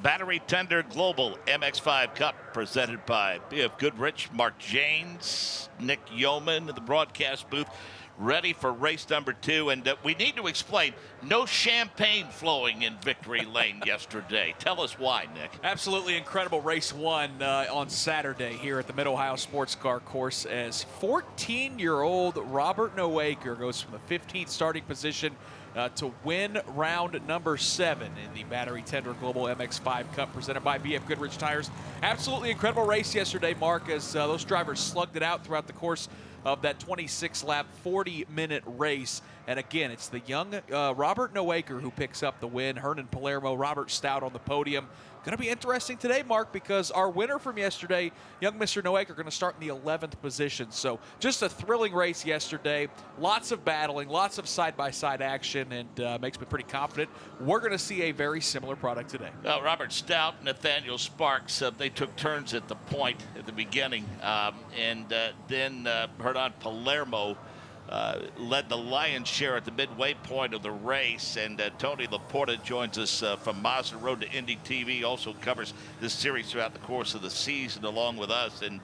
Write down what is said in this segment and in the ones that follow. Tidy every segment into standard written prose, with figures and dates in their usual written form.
Battery Tender Global MX-5 Cup presented by B.F. Goodrich, Mark Janes, Nick Yeoman in the broadcast booth, ready for race number 2. And we need to explain, no champagne flowing in Victory Lane yesterday. Tell us why, Nick. Absolutely incredible race 1 on Saturday here at the Mid-Ohio Sports Car Course as 14-year-old Robert Noaker goes from the 15th starting position to win round number 7 in the Battery Tender Global MX-5 Cup presented by B.F. Goodrich Tires. Absolutely incredible race yesterday, Mark, as those drivers slugged it out throughout the course of that 26-lap, 40-minute race. And again, it's the young Robert Noaker who picks up the win. Hernan Palermo, Robert Stout on the podium. Going to be interesting today, Mark, because our winner from yesterday, young Mr. Noaker, going to start in the 11th position. So just a thrilling race yesterday. Lots of battling, lots of side-by-side action, and makes me pretty confident we're going to see a very similar product today. Robert Stout and Nathaniel Sparks, they took turns at the point at the beginning, and then Hernan Palermo led the lion's share at the midway point of the race, and Tony Laporta joins us from Mazda Road to Indy TV, also covers this series throughout the course of the season along with us. And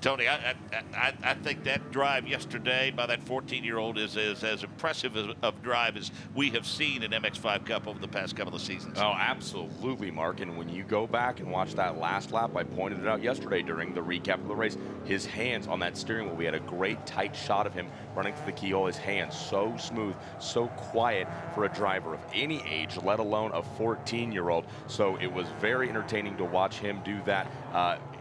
Tony, I think that drive yesterday by that 14-year-old is as impressive of drive as we have seen in MX-5 Cup over the past couple of seasons. Oh, absolutely, Mark. And when you go back and watch that last lap, I pointed it out yesterday during the recap of the race, his hands on that steering wheel, we had a great tight shot of him running through the keyhole. His hands so smooth, so quiet for a driver of any age, let alone a 14-year-old. So it was very entertaining to watch him do that.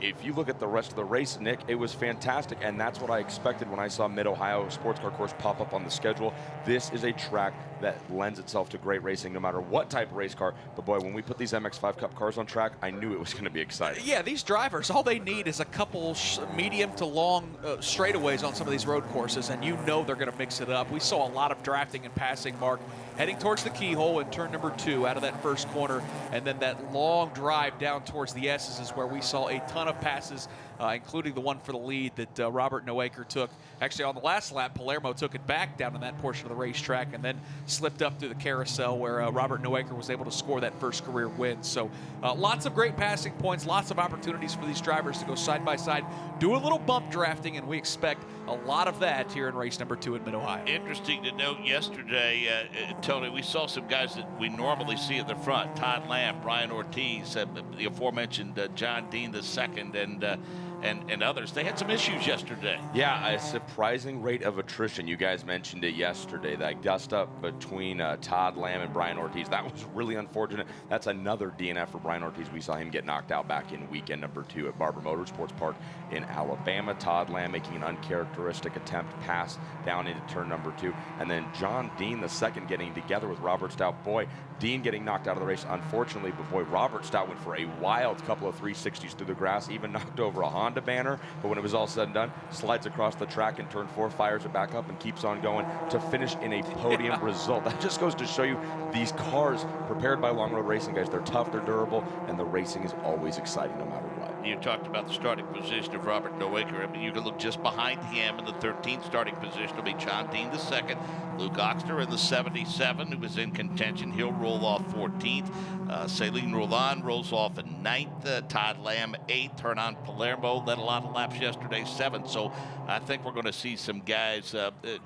If you look at the rest of the race, Nick, it was fantastic, and that's what I expected when I saw Mid-Ohio Sports Car Course pop up on the schedule. This is a track that lends itself to great racing no matter what type of race car. But boy, when we put these MX-5 Cup cars on track, I knew it was going to be exciting. Yeah, these drivers, all they need is a couple medium to long straightaways on some of these road courses, and you know they're going to mix it up. We saw a lot of drafting and passing, Mark, heading towards the keyhole in turn number 2 out of that first corner, and then that long drive down towards the S's is where we saw a ton of passes, including the one for the lead that Robert Noaker took. Actually, on the last lap, Palermo took it back down in that portion of the racetrack and then slipped up through the carousel where Robert Noaker was able to score that first career win. So lots of great passing points, lots of opportunities for these drivers to go side by side, do a little bump drafting, and we expect a lot of that here in race number 2 at Mid-Ohio. Interesting to note yesterday, Tony, we saw some guys that we normally see at the front. Todd Lamb, Brian Ortiz, the aforementioned John Dean II, and others. They had some issues yesterday. Yeah, a surprising rate of attrition. You guys mentioned it yesterday. That gust up between Todd Lamb and Brian Ortiz, that was really unfortunate. That's another DNF for Brian Ortiz. We saw him get knocked out back in weekend number 2 at Barber Motorsports Park in Alabama. Todd Lamb making an uncharacteristic attempt pass down into turn number 2. And then John Dean II getting together with Robert Stout. Boy, Dean getting knocked out of the race, unfortunately, but boy, Robert Stout went for a wild couple of 360s through the grass, even knocked over a Honda banner, but when it was all said and done, slides across the track in turn 4, fires it back up, and keeps on going to finish in a podium result. That just goes to show you these cars prepared by long road racing guys, they're tough, they're durable, and the racing is always exciting no matter what. You talked about the starting position of Robert Noaker. I mean, you can look just behind him in the 13th starting position will be John Dean II. Luke Oxner in the 77, who was in contention. He'll roll off 14th. Celine Roland rolls off in 9th. Todd Lamb 8th. Hernan Palermo led a lot of laps yesterday, 7th. So I think we're going to see some guys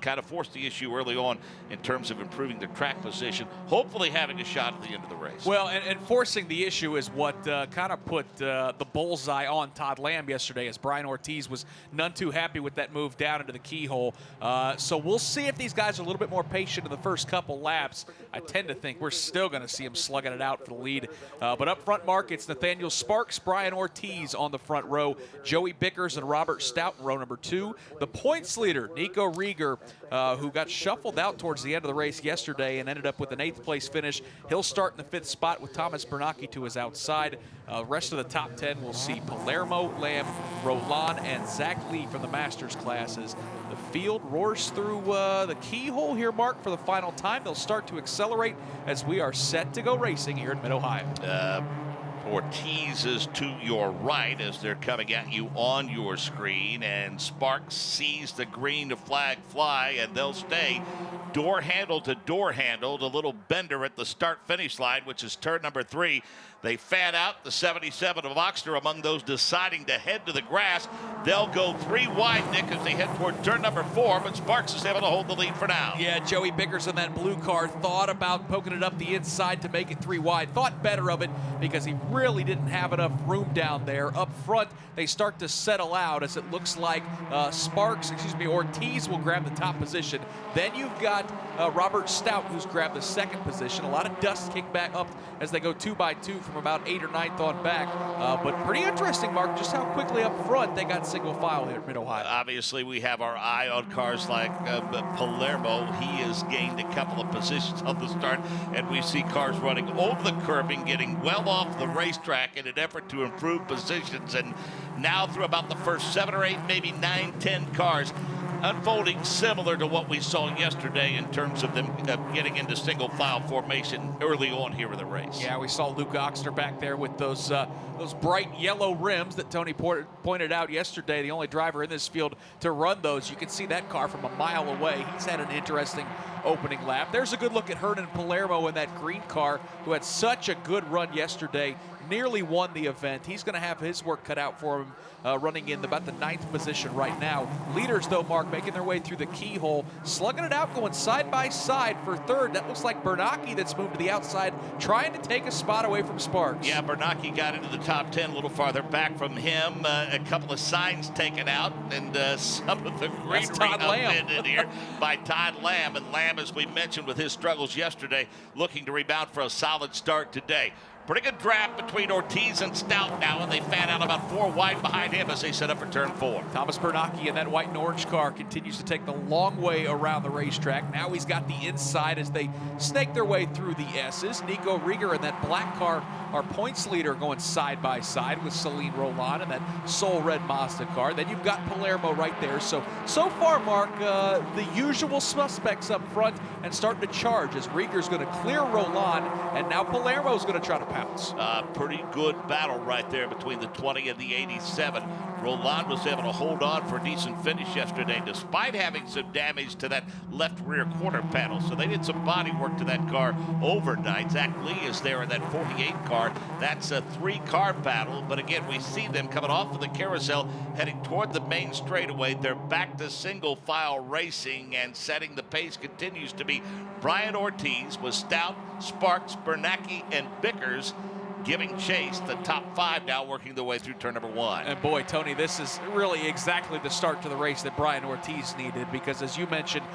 kind of force the issue early on in terms of improving their track position, hopefully having a shot at the end of the race. Well, and forcing the issue is what kind of put the bullseye on Todd Lamb yesterday, as Brian Ortiz was none too happy with that move down into the keyhole. So we'll see if these guys are a little bit more patient in the first couple laps. I tend to think we're still going to see them slugging it out for the lead. But up front, Mark, it's Nathaniel Sparks, Brian Ortiz on the front row, Joey Bickers and Robert Stout in row number 2. The points leader, Nico Rieger, who got shuffled out towards the end of the race yesterday and ended up with an 8th place finish. He'll start in the 5th spot with Thomas Bernacchi to his outside. Rest of the top 10 will see Palermo, Lamb, Roland, and Zach Lee from the Masters classes. The field roars through the keyhole here, Mark, for the final time. They'll start to accelerate as we are set to go racing here in Mid-Ohio. Ortiz is to your right as they're coming at you on your screen, and Sparks sees the green flag fly, and they'll stay door handle to door handle. A little bender at the start-finish line, which is turn number 3. They fan out the 77 of Oxner among those deciding to head to the grass. They'll go 3 wide, Nick, as they head toward turn number 4, but Sparks is able to hold the lead for now. Yeah, Joey Bickers in that blue car thought about poking it up the inside to make it 3 wide. Thought better of it because he really didn't have enough room down there. Up front, they start to settle out as it looks like Ortiz will grab the top position. Then you've got Robert Stout, who's grabbed the second position. A lot of dust kicked back up as they go 2 by 2 from about 8th or 9th on back. But pretty interesting, Mark, just how quickly up front they got single file here at Mid-Ohio. Obviously, we have our eye on cars like Palermo. He has gained a couple of positions on the start, and we see cars running over the curbing, getting well off the racetrack in an effort to improve positions. And now through about the first 7 or 8, maybe 9, 10 cars, unfolding similar to what we saw yesterday in terms of them getting into single file formation early on here in the race. Yeah, we saw Luke Oxner back there with those bright yellow rims that Tony pointed out yesterday. The only driver in this field to run those. You can see that car from a mile away. He's had an interesting opening lap. There's a good look at Hernan Palermo in that green car, who had such a good run yesterday. Nearly won the event. He's going to have his work cut out for him, running in about the 9th position right now. Leaders, though, Mark, making their way through the keyhole, slugging it out, going side by side for 3rd. That looks like Bernacchi that's moved to the outside, trying to take a spot away from Sparks. Yeah, Bernacchi got into the top 10 a little farther back from him. A couple of signs taken out, and some of the greenery upended here by Todd Lamb. And Lamb, as we mentioned with his struggles yesterday, looking to rebound for a solid start today. Pretty good draft between Ortiz and Stout now, and they fan out about 4 wide behind him as they set up for turn 4. Thomas Bernacchi in that white and orange car continues to take the long way around the racetrack. Now he's got the inside as they snake their way through the S's. Nico Rieger in that black car, our points leader, going side by side with Celine Roland in that Soul Red Mazda car. Then you've got Palermo right there. So far, Mark, the usual suspects up front and starting to charge as Rieger's going to clear Roland, and now Palermo's going to try to pounce. Pretty good battle right there between the 20 and the 87. Roland was able to hold on for a decent finish yesterday despite having some damage to that left rear quarter panel. So they did some body work to that car overnight. Zach Lee is there in that 48 car. That's a 3-car battle. But again, we see them coming off of the carousel, heading toward the main straightaway. They're back to single file racing, and setting the pace continues to be Brian Ortiz with Stout, Sparks, Bernacchi, and Bickers giving chase. The top 5 now working their way through turn number 1. And boy, Tony, this is really exactly the start to the race that Brian Ortiz needed, because as you mentioned,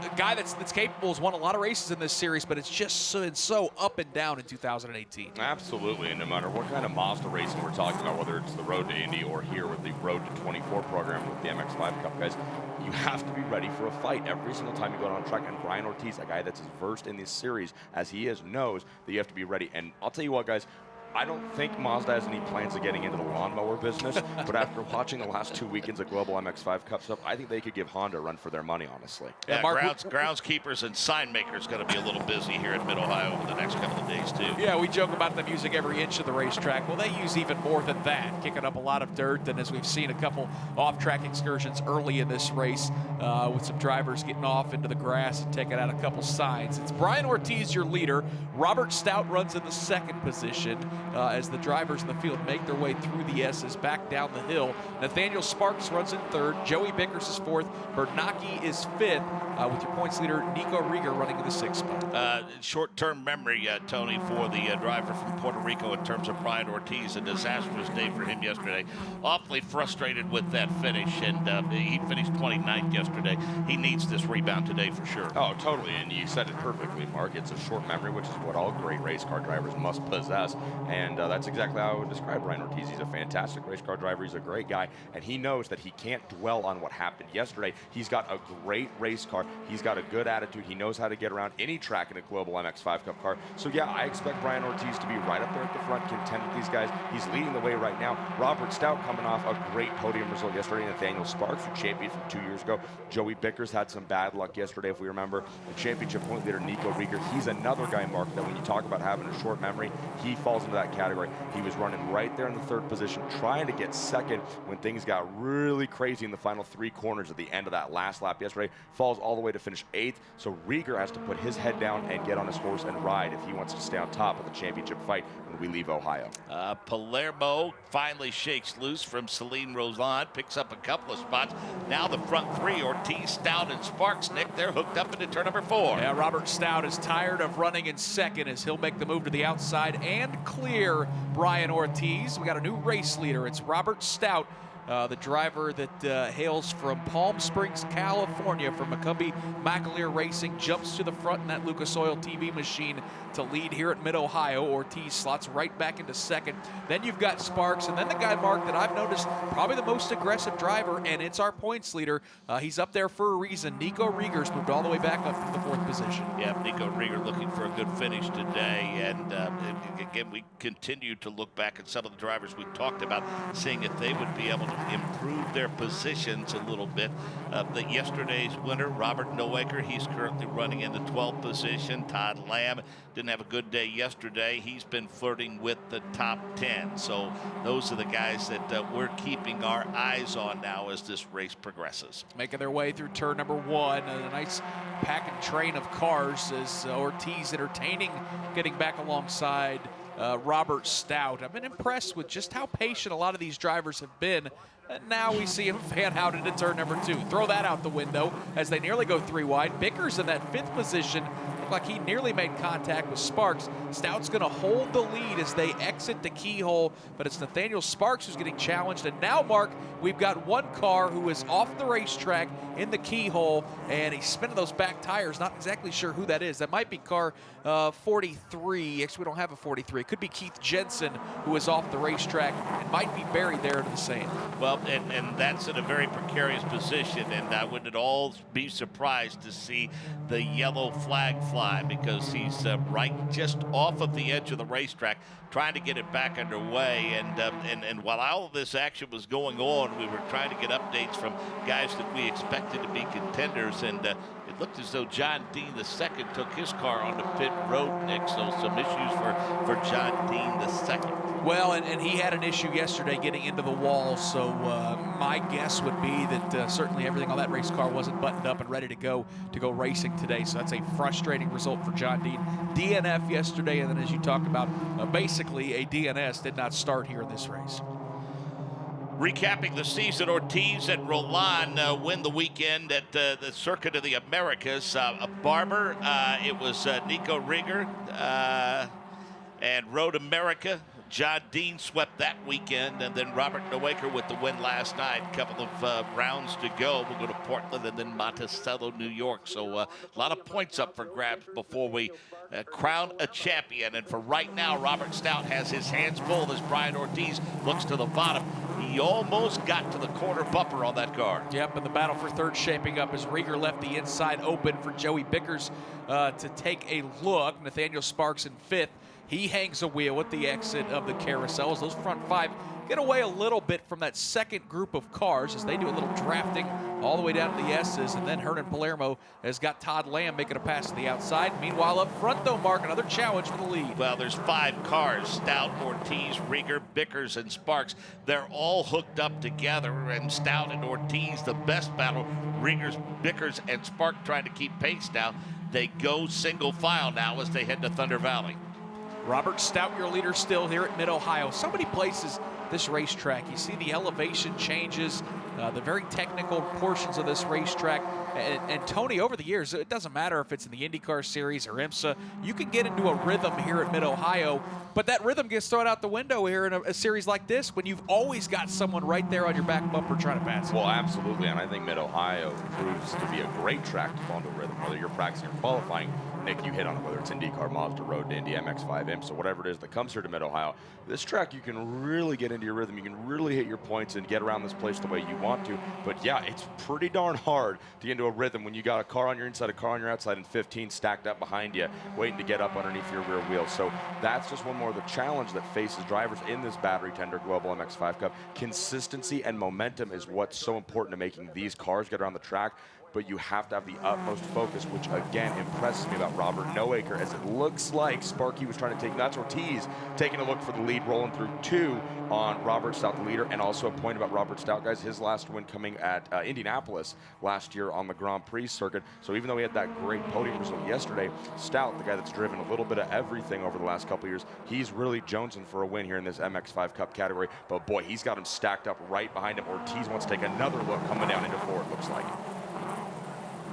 a guy that's capable has won a lot of races in this series, but it's just so up and down in 2018. Absolutely, and no matter what kind of Mazda racing we're talking about, whether it's the Road to Indy or here with the Road to 24 program with the MX-5 Cup, guys, you have to be ready for a fight every single time you go on track. And Brian Ortiz, a guy that's as versed in this series as he is, knows that you have to be ready. And I'll tell you what, guys, I don't think Mazda has any plans of getting into the lawnmower business, but after watching the last 2 weekends of Global MX-5 Cup stuff, I think they could give Honda a run for their money, honestly. Yeah, groundskeepers and sign makers going to be a little busy here at Mid-Ohio over the next couple of days, too. Yeah, we joke about them using every inch of the racetrack. Well, they use even more than that, kicking up a lot of dirt. And as we've seen a couple off-track excursions early in this race with some drivers getting off into the grass and taking out a couple signs. It's Brian Ortiz, your leader. Robert Stout runs in the 2nd position as the drivers in the field make their way through the S's back down the hill. Nathaniel Sparks runs in 3rd. Joey Bickers is 4th. Bernacchi is 5th, with your points leader Nico Rieger running in the 6th spot. Short-term memory, Tony, for the driver from Puerto Rico in terms of Brian Ortiz. A disastrous day for him yesterday. Awfully frustrated with that finish, and he finished 29th yesterday. He needs this rebound today for sure. Oh, totally, and you said it perfectly, Mark. It's a short memory, which is what all great race car drivers must possess, and that's exactly how I would describe Brian Ortiz. He's a fantastic race car driver. He's a great guy, and he knows that he can't dwell on what happened yesterday. He's got a great race car. He's got a good attitude. He knows how to get around any track in a Global MX-5 Cup car. So, yeah, I expect Brian Ortiz to be right up there at the front, contend with these guys. He's leading the way right now. Robert Stout coming off a great podium result yesterday. Nathaniel Sparks, who championed from 2 years ago. Joey Bickers had some bad luck yesterday, if we remember. The championship point leader, Nico Rieger. He's another guy, Mark, that when you talk about having a short memory, he falls into into that category. He was running right there in the third position, trying to get second when things got really crazy in the final 3 corners at the end of that last lap yesterday. Falls all the way to finish 8th, so Rieger has to put his head down and get on his horse and ride if he wants to stay on top of the championship fight when we leave Ohio. Palermo finally shakes loose from Celine Roland, picks up a couple of spots. Now the front 3, Ortiz, Stout, and Sparks, Nick, they're hooked up into turn number 4. Yeah, Robert Stout is tired of running in second as he'll make the move to the outside and clear Brian Ortiz. We got a new race leader. It's Robert Stout, the driver that hails from Palm Springs, California, from McCumbee McAleer Racing, jumps to the front in that Lucas Oil TV machine to lead here at Mid-Ohio. Ortiz slots right back into second. Then you've got Sparks, and then the guy, Mark, that I've noticed probably the most aggressive driver, and it's our points leader. He's up there for a reason. Nico Rieger's moved all the way back up to the 4th position. Yeah, Nico Rieger looking for a good finish today. And again, we continue to look back at some of the drivers we talked about, seeing if they would be able to improve their positions a little bit. Yesterday's winner, Robert Nowaker, he's currently running in the 12th position. Todd Lamb didn't have a good day yesterday. He's been flirting with the top 10. So those are the guys that we're keeping our eyes on now as this race progresses. Making their way through turn number 1. A nice pack and train of cars as Ortiz entertaining, getting back alongside Robert Stout. I've been impressed with just how patient a lot of these drivers have been. And now we see him fan out into turn number 2. Throw that out the window as they nearly go 3 wide. Bickers in that 5th position. Looked like he nearly made contact with Sparks. Stout's going to hold the lead as they exit the keyhole, but it's Nathaniel Sparks who's getting challenged. And now, Mark, we've got one car who is off the racetrack in the keyhole, and he's spinning those back tires. Not exactly sure who that is. That might be car 43. Actually, we don't have a 43. It could be Keith Jensen, who is off the racetrack and might be buried there into the sand. Well, and that's in a very precarious position, and I wouldn't at all be surprised to see the yellow flag fly, because he's right just off of the edge of the racetrack trying to get it back underway. And while all of this action was going on, we were trying to get updates from guys that we expected to be contenders, and it looked as though John Dean II took his car onto pit road, Nick, so some issues for John Dean II. Well, and he had an issue yesterday getting into the wall, so my guess would be that certainly everything on that race car wasn't buttoned up and ready to go racing today, so that's a frustrating result for John Dean. DNF yesterday, and then as you talked about, basically a DNS did not start here in this race. Recapping the season, Ortiz and Roland win the weekend at the Circuit of the Americas. Barber, it was Nico Rieger and Road America. John Dean swept that weekend, and then Robert Nowaker with the win last night. A couple of rounds to go. We'll go to Portland and then Monticello, New York. So a lot of points up for grabs before we crown a champion. And for right now, Robert Stout has his hands full as Brian Ortiz looks to the bottom. He almost got to the corner bumper on that car. Yep, and the battle for third shaping up as Rieger left the inside open for Joey Bickers to take a look. Nathaniel Sparks in 5th. He hangs a wheel at the exit of the carousels. Those front 5 get away a little bit from that second group of cars as they do a little drafting all the way down to the S's. And then Hernan Palermo has got Todd Lamb making a pass to the outside. Meanwhile, up front, though, Mark, another challenge for the lead. Well, there's 5 cars: Stout, Ortiz, Rieger, Bickers, and Sparks. They're all hooked up together, and Stout and Ortiz, the best battle. Rieger's, Bickers, and Spark trying to keep pace now. They go single file now as they head to Thunder Valley. Robert Stout, your leader still here at Mid-Ohio. So many places this racetrack, you see the elevation changes, the very technical portions of this racetrack. And Tony, over the years, it doesn't matter if it's in the IndyCar Series or IMSA, you can get into a rhythm here at Mid-Ohio, but that rhythm gets thrown out the window here in a series like this when you've always got someone right there on your back bumper trying to pass. Well, absolutely, and I think Mid-Ohio proves to be a great track to fall into a rhythm, whether you're practicing or qualifying. Nick, you hit on it, whether it's IndyCar, Mazda, Road to Indy, MX-5, IMSA, whatever it is that comes here to Mid-Ohio. This track, you can really get into your rhythm. You can really hit your points and get around this place the way you want to. But yeah, it's pretty darn hard to get into a rhythm when you got a car on your inside, a car on your outside, and 15 stacked up behind you, waiting to get up underneath your rear wheel. So that's just one more of the challenge that faces drivers in this battery tender Global MX-5 Cup. Consistency and momentum is what's so important to making these cars get around the track. but you have to have the utmost focus, which again impresses me about Robert Noaker, as it looks like Sparky was trying to take, that's Ortiz taking a look for the lead, rolling through 2 on Robert Stout, the leader. And also a point about Robert Stout, guys, his last win coming at Indianapolis last year on the Grand Prix circuit. So even though he had that great podium result yesterday, Stout, the guy that's driven a little bit of everything over the last couple of years, he's really jonesing for a win here in this MX-5 Cup category. But boy, he's got him stacked up right behind him. Ortiz wants to take another look coming down into 4, it looks like.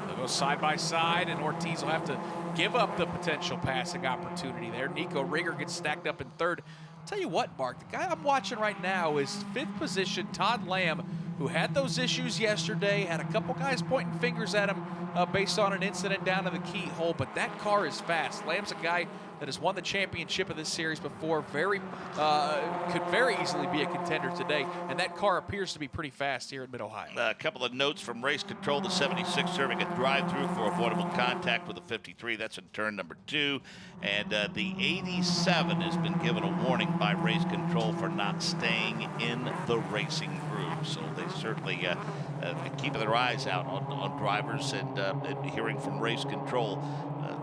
They'll go side by side, and Ortiz will have to give up the potential passing opportunity there. Nico Rieger gets stacked up in 3rd. Tell you what, Mark, the guy I'm watching right now is 5th position, Todd Lamb, who had those issues yesterday, had a couple guys pointing fingers at him based on an incident down in the keyhole, but that car is fast. Lamb's a guy that has won the championship of this series before, could very easily be a contender today, and that car appears to be pretty fast here in Mid-Ohio. A couple of notes from race control. The 76 serving a drive-through for avoidable contact with the 53. That's in turn number 2. And the 87 has been given a warning by race control for not staying in the racing groove. So they certainly keeping their eyes out on drivers and hearing from race control.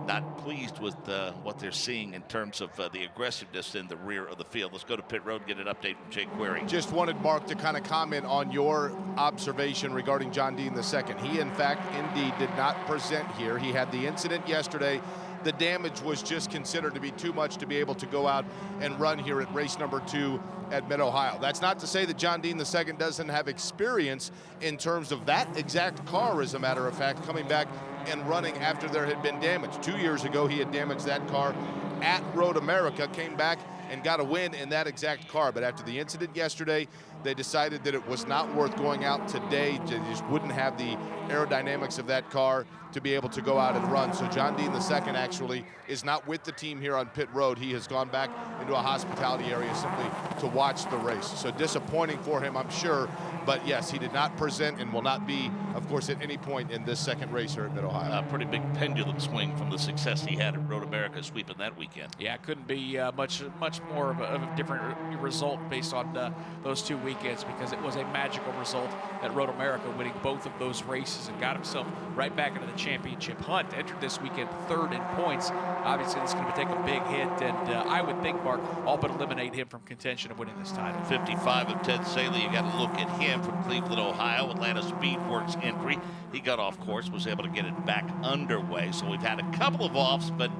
Not pleased with what they're seeing in terms of the aggressiveness in the rear of the field. Let's go to pit road and get an update from Jake Query. Just wanted Mark to kind of comment on your observation regarding John Dean II. He, in fact, indeed did not present here. He had the incident yesterday. The damage was just considered to be too much to be able to go out and run here at race number 2 at Mid-Ohio. That's not to say that John Dean II doesn't have experience in terms of that exact car, as a matter of fact, coming back and running after there had been damage. 2 years ago, he had damaged that car at Road America, came back and got a win in that exact car. But after the incident yesterday, they decided that it was not worth going out today. They just wouldn't have the aerodynamics of that car to be able to go out and run. So John Dean II actually is not with the team here on pit road. He has gone back into a hospitality area simply to watch the race. So disappointing for him, I'm sure. But yes, he did not present and will not be, of course, at any point in this second race here at Mid-Ohio. A pretty big pendulum swing from the success he had at Road America sweeping that weekend. Yeah, it couldn't be much more of a different result based on those 2 weekends, because it was a magical result at Road America, winning both of those races and got himself right back into the championship hunt. Entered this weekend 3rd in points. Obviously, this is going to take a big hit, and I would think, Mark, all but eliminate him from contention of winning this title. 55 of Ted Saley. You got to look at him from Cleveland, Ohio. Atlanta Speedworks entry. He got off course, was able to get it back underway. So we've had a couple of offs, but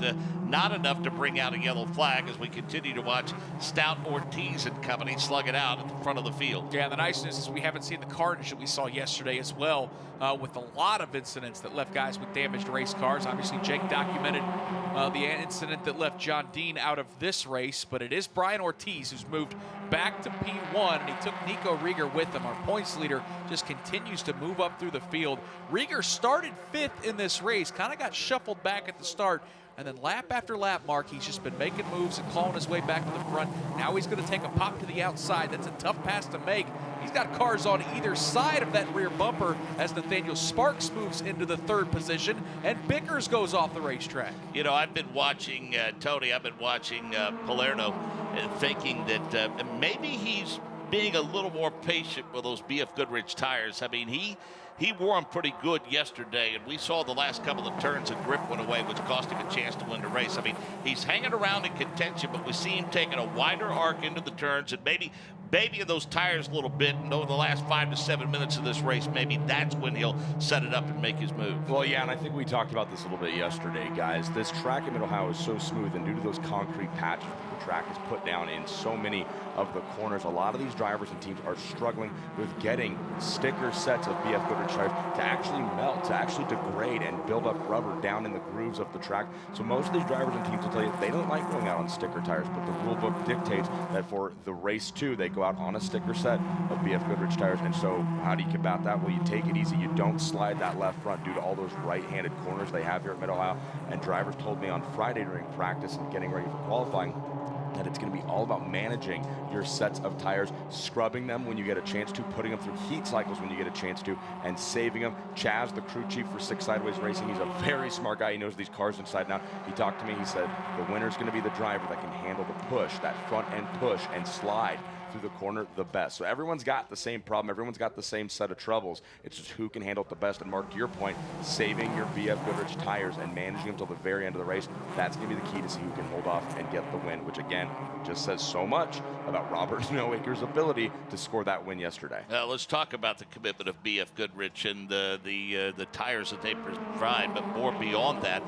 not enough to bring out a yellow flag as we continue to watch Stout, Ortiz and company slug it out at the front of the field. Yeah, the niceness is we haven't seen the carnage that we saw yesterday as well, with a lot of incidents that left guys with damaged race cars. Obviously, Jake documented the incident that left John Dean out of this race, but it is Brian Ortiz who's moved back to P1, and he took Nico Rieger with him. Our points leader just continues to move up through the field. Rieger started 5th in this race, kind of got shuffled back at the start, and then lap after lap, Mark, he's just been making moves and clawing his way back to the front. Now he's going to take a pop to the outside. That's a tough pass to make. He's got cars on either side of that rear bumper as Nathaniel Sparks moves into the 3rd position, and Bickers goes off the racetrack. You know, I've been watching, Tony, I've been watching Palermo, thinking that maybe he's being a little more patient with those BF Goodrich tires. I mean, he wore them pretty good yesterday, and we saw the last couple of turns and grip went away, which cost him a chance to win the race. I mean, he's hanging around in contention, but we see him taking a wider arc into the turns and maybe in those tires a little bit, and over the last 5 to 7 minutes of this race, maybe that's when he'll set it up and make his move. Well, yeah, and I think we talked about this a little bit yesterday, guys. This track in Mid-Ohio is so smooth, and due to those concrete patches the track is put down in so many of the corners, a lot of these drivers and teams are struggling with getting sticker sets of BF Goodrich tires to actually melt, to actually degrade and build up rubber down in the grooves of the track. So most of these drivers and teams will tell you they don't like going out on sticker tires, but the rule book dictates that for the race 2, they go out on a sticker set of BF Goodrich tires. And so how do you combat that? Well, you take it easy. You don't slide that left front due to all those right-handed corners they have here at Mid-Ohio. And drivers told me on Friday during practice and getting ready for qualifying that it's going to be all about managing your sets of tires, scrubbing them when you get a chance to, putting them through heat cycles when you get a chance to, and saving them. Chaz, the crew chief for Six Sideways Racing, he's a very smart guy. He knows these cars inside and out. He talked to me. He said the winner's going to be the driver that can handle the push, that front end push and slide through the corner the best. So everyone's got the same problem. Everyone's got the same set of troubles. It's just who can handle it the best. And Mark, to your point, saving your BF Goodrich tires and managing them until the very end of the race, that's going to be the key to see who can hold off and get the win, which again just says so much about Robert Nowaker's ability to score that win yesterday. Let's talk about the commitment of BF Goodrich and the tires that they provide, but more beyond that,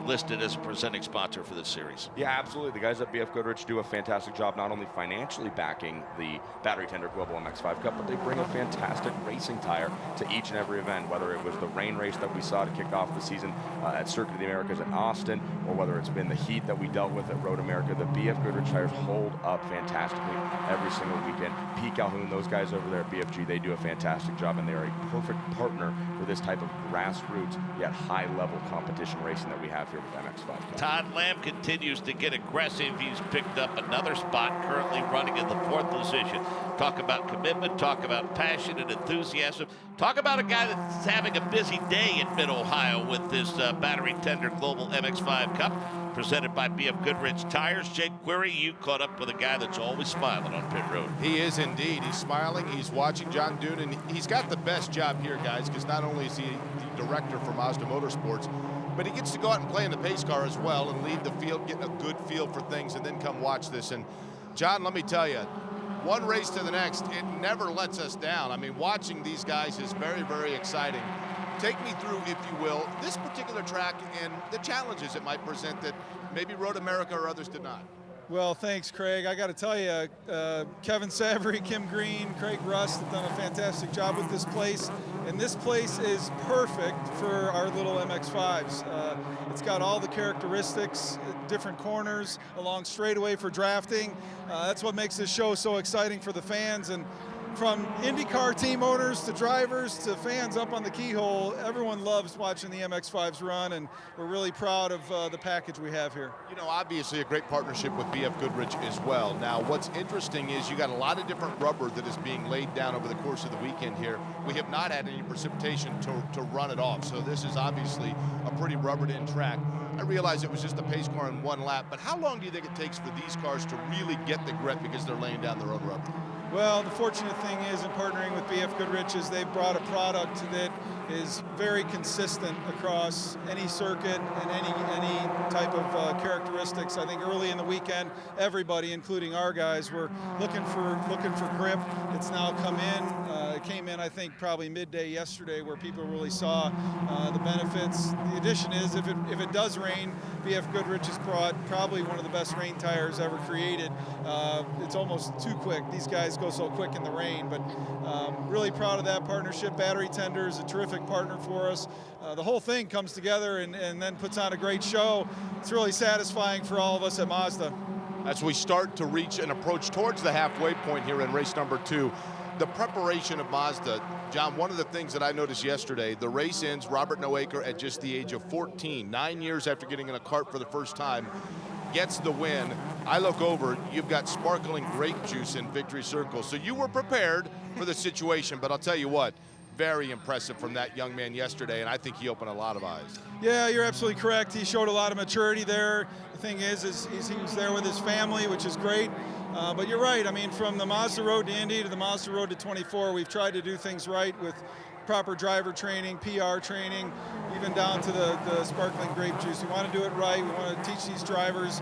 listed as a presenting sponsor for this series. Yeah, absolutely. The guys at BF Goodrich do a fantastic job not only financially backing the Battery Tender Global MX-5 Cup, but they bring a fantastic racing tire to each and every event, whether it was the rain race that we saw to kick off the season at Circuit of the Americas in Austin, or whether it's been the heat that we dealt with at Road America. The BF Goodrich tires hold up fantastically every single weekend. Pete Calhoun, those guys over there at BFG, they do a fantastic job, and they're a perfect partner for this type of grassroots yet high-level competition racing that we have here with MX-5. Todd Lamb continues to get aggressive. He's picked up another spot, currently running in the 4th position. Talk about commitment, talk about passion and enthusiasm. Talk about a guy that's having a busy day in Mid-Ohio with this Battery Tender Global MX-5 Cup, presented by BF Goodrich Tires. Jake Query, you caught up with a guy that's always smiling on pit road. He is indeed. He's smiling. He's watching John Doonan. He's got the best job here, guys, because not only is he the director for Mazda Motorsports, but he gets to go out and play in the pace car as well and lead the field, getting a good feel for things, and then come watch this. And John, let me tell you, one race to the next, it never lets us down. I mean, watching these guys is very, very exciting. Take me through, if you will, this particular track and the challenges it might present that maybe Road America or others did not. Well, thanks, Craig. I got to tell you, Kevin Savory, Kim Green, Craig Rust have done a fantastic job with this place. And this place is perfect for our little MX-5s. It's got all the characteristics, different corners, along straightaway for drafting. That's what makes this show so exciting for the fans. And from IndyCar team owners to drivers to fans up on the keyhole, everyone loves watching the MX-5s run, and we're really proud of the package we have here. You know, obviously a great partnership with BF Goodrich as well. Now, what's interesting is you got a lot of different rubber that is being laid down over the course of the weekend here. We have not had any precipitation to run it off, so this is obviously a pretty rubbered-in track. I realize it was just a pace car in one lap, but how long do you think it takes for these cars to really get the grip because they're laying down their own rubber? Well, the fortunate thing is in partnering with BF Goodrich is they've brought a product that is very consistent across any circuit and any type of characteristics. I think early in the weekend, everybody, including our guys, were looking for grip. It's now come in. It came in, I think, probably midday yesterday, where people really saw the benefits. The addition is, if it does rain, BF Goodrich has brought probably one of the best rain tires ever created. It's almost too quick. These guys go so quick in the rain, but really proud of that partnership. Battery Tender is a terrific partner for us. The whole thing comes together and then puts on a great show. It's really satisfying for all of us at Mazda. As we start to reach and approach towards the halfway point here in race number 2, the preparation of Mazda. John, one of the things that I noticed yesterday, the race ends Robert Nowaker at just the age of 14, 9 years after getting in a kart for the first time, gets the win. I look over, you've got sparkling grape juice in Victory Circle. So you were prepared for the situation, but I'll tell you what, very impressive from that young man yesterday, and I think he opened a lot of eyes. Yeah, you're absolutely correct. He showed a lot of maturity there. The thing is he was there with his family, which is great. But you're right. I mean, from the Mazda Road to Indy to the Mazda Road to 24, we've tried to do things right with proper driver training, PR training, even down to the sparkling grape juice. We want to do it right. We want to teach these drivers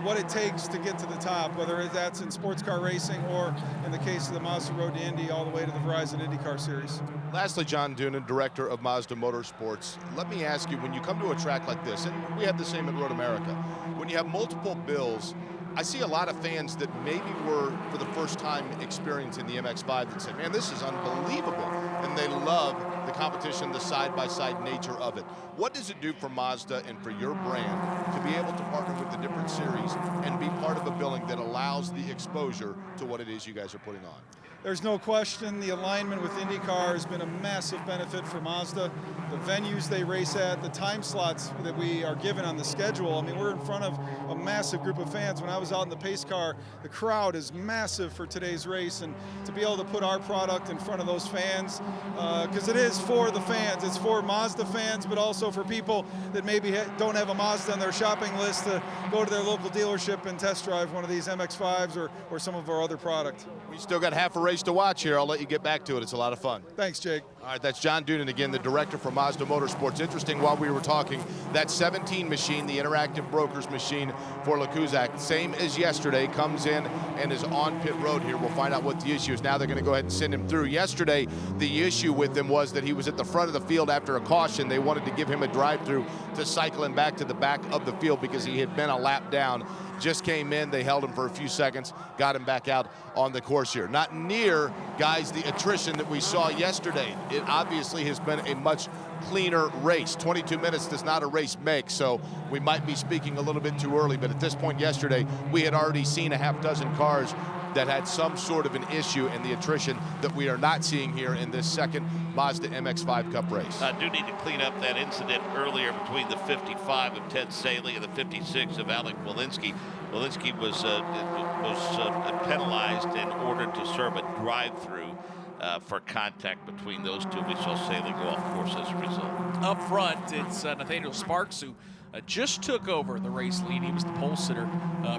what it takes to get to the top, whether that's in sports car racing or in the case of the Mazda Road to Indy, all the way to the Verizon IndyCar Series. Lastly, John Doonan, director of Mazda Motorsports, let me ask you, when you come to a track like this, and we have the same at Road America, when you have multiple bills, I see a lot of fans that maybe were, for the first time, experiencing the MX-5 that say, man, this is unbelievable. And they love the competition, the side-by-side nature of it. What does it do for Mazda and for your brand to be able to partner with the different series and be part of a billing that allows the exposure to what it is you guys are putting on? There's no question the alignment with IndyCar has been a massive benefit for Mazda. The venues they race at, the time slots that we are given on the schedule. I mean, we're in front of a massive group of fans. When I was out in the pace car, the crowd is massive for today's race, and to be able to put our product in front of those fans, because it is for the fans. It's for Mazda fans, but also for people that maybe don't have a Mazda on their shopping list to go to their local dealership and test drive one of these MX-5s or some of our other product. We still got half a race to watch here. I'll let you get back to it. It's a lot of fun. Thanks, Jake. All right, that's John Doonan again, the director for Mazda Motorsports. Interesting, while we were talking, that 17 machine, the interactive brokers machine for Lekuzak, same as yesterday, comes in and is on pit road here. We'll find out what the issue is. Now they're going to go ahead and send him through. Yesterday, the issue with him was that he was at the front of the field after a caution. They wanted to give him a drive-through to cycle him back to the back of the field because he had been a lap down. Just came in, they held him for a few seconds, got him back out on the course here. Not near, guys, the attrition that we saw yesterday. It obviously has been a much cleaner race. 22 minutes does not a race make, so we might be speaking a little bit too early, but at this point yesterday, we had already seen a half dozen cars that had some sort of an issue in the attrition that we are not seeing here in this second Mazda MX-5 Cup race. I do need to clean up that incident earlier between the 55 of Ted Saley and the 56 of Alec Walensky. Walensky was penalized and ordered to serve a drive-through for contact between those two. We saw Saley go off course as a result. Up front, it's Nathaniel Sparks, who just took over the race lead. He was the pole sitter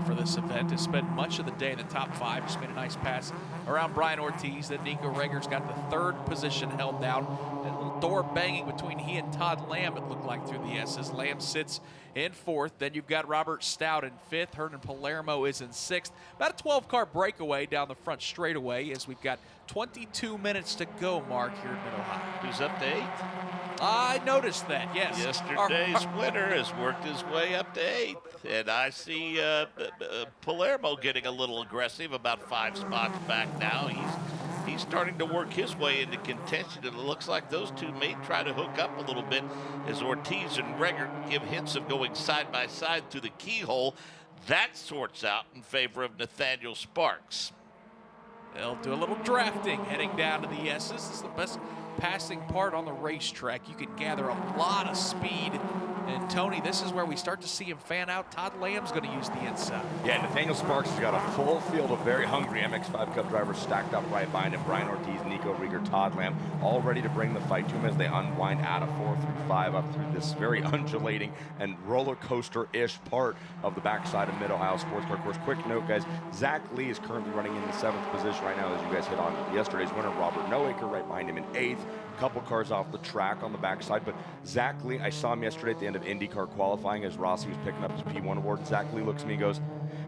for this event. Has spent much of the day in the top 5. Just made a nice pass around Brian Ortiz. Then Nico Reger's got the 3rd position held down. A little door banging between he and Todd Lamb, it looked like, through the S's. Lamb sits in 4th. Then you've got Robert Stout in 5th. Hernan Palermo is in 6th. About a 12-car breakaway down the front straightaway as we've got 22 minutes to go, Mark, here in Mid-Ohio. Who's up to 8th? I noticed that, yes. Yesterday's winner has worked his way up to 8th. And I see Palermo getting a little aggressive, about 5 spots back now. He's starting to work his way into contention, and it looks like those two may try to hook up a little bit as Ortiz and Reger give hints of going side by side through the keyhole. That sorts out in favor of Nathaniel Sparks. They'll do a little drafting heading down to the S's. This is the best passing part on the racetrack. You can gather a lot of speed. And Tony, this is where we start to see him fan out. Todd Lamb's going to use the inside. Yeah, Nathaniel Sparks has got a full field of very hungry MX-5 Cup drivers stacked up right behind him. Brian Ortiz, Nico Reger, Todd Lamb, all ready to bring the fight to him as they unwind out of 4 through 5 up through this very undulating and roller coaster-ish part of the backside of Mid-Ohio Sports Car Course. Quick note, guys, Zach Lee is currently running in the 7th position right now, as you guys hit on yesterday's winner, Robert Noaker, right behind him in 8th. Couple cars off the track on the backside, but Zach Lee, I saw him yesterday at the end of IndyCar qualifying as Rossi was picking up his P1 award. Zach Lee looks at me and goes,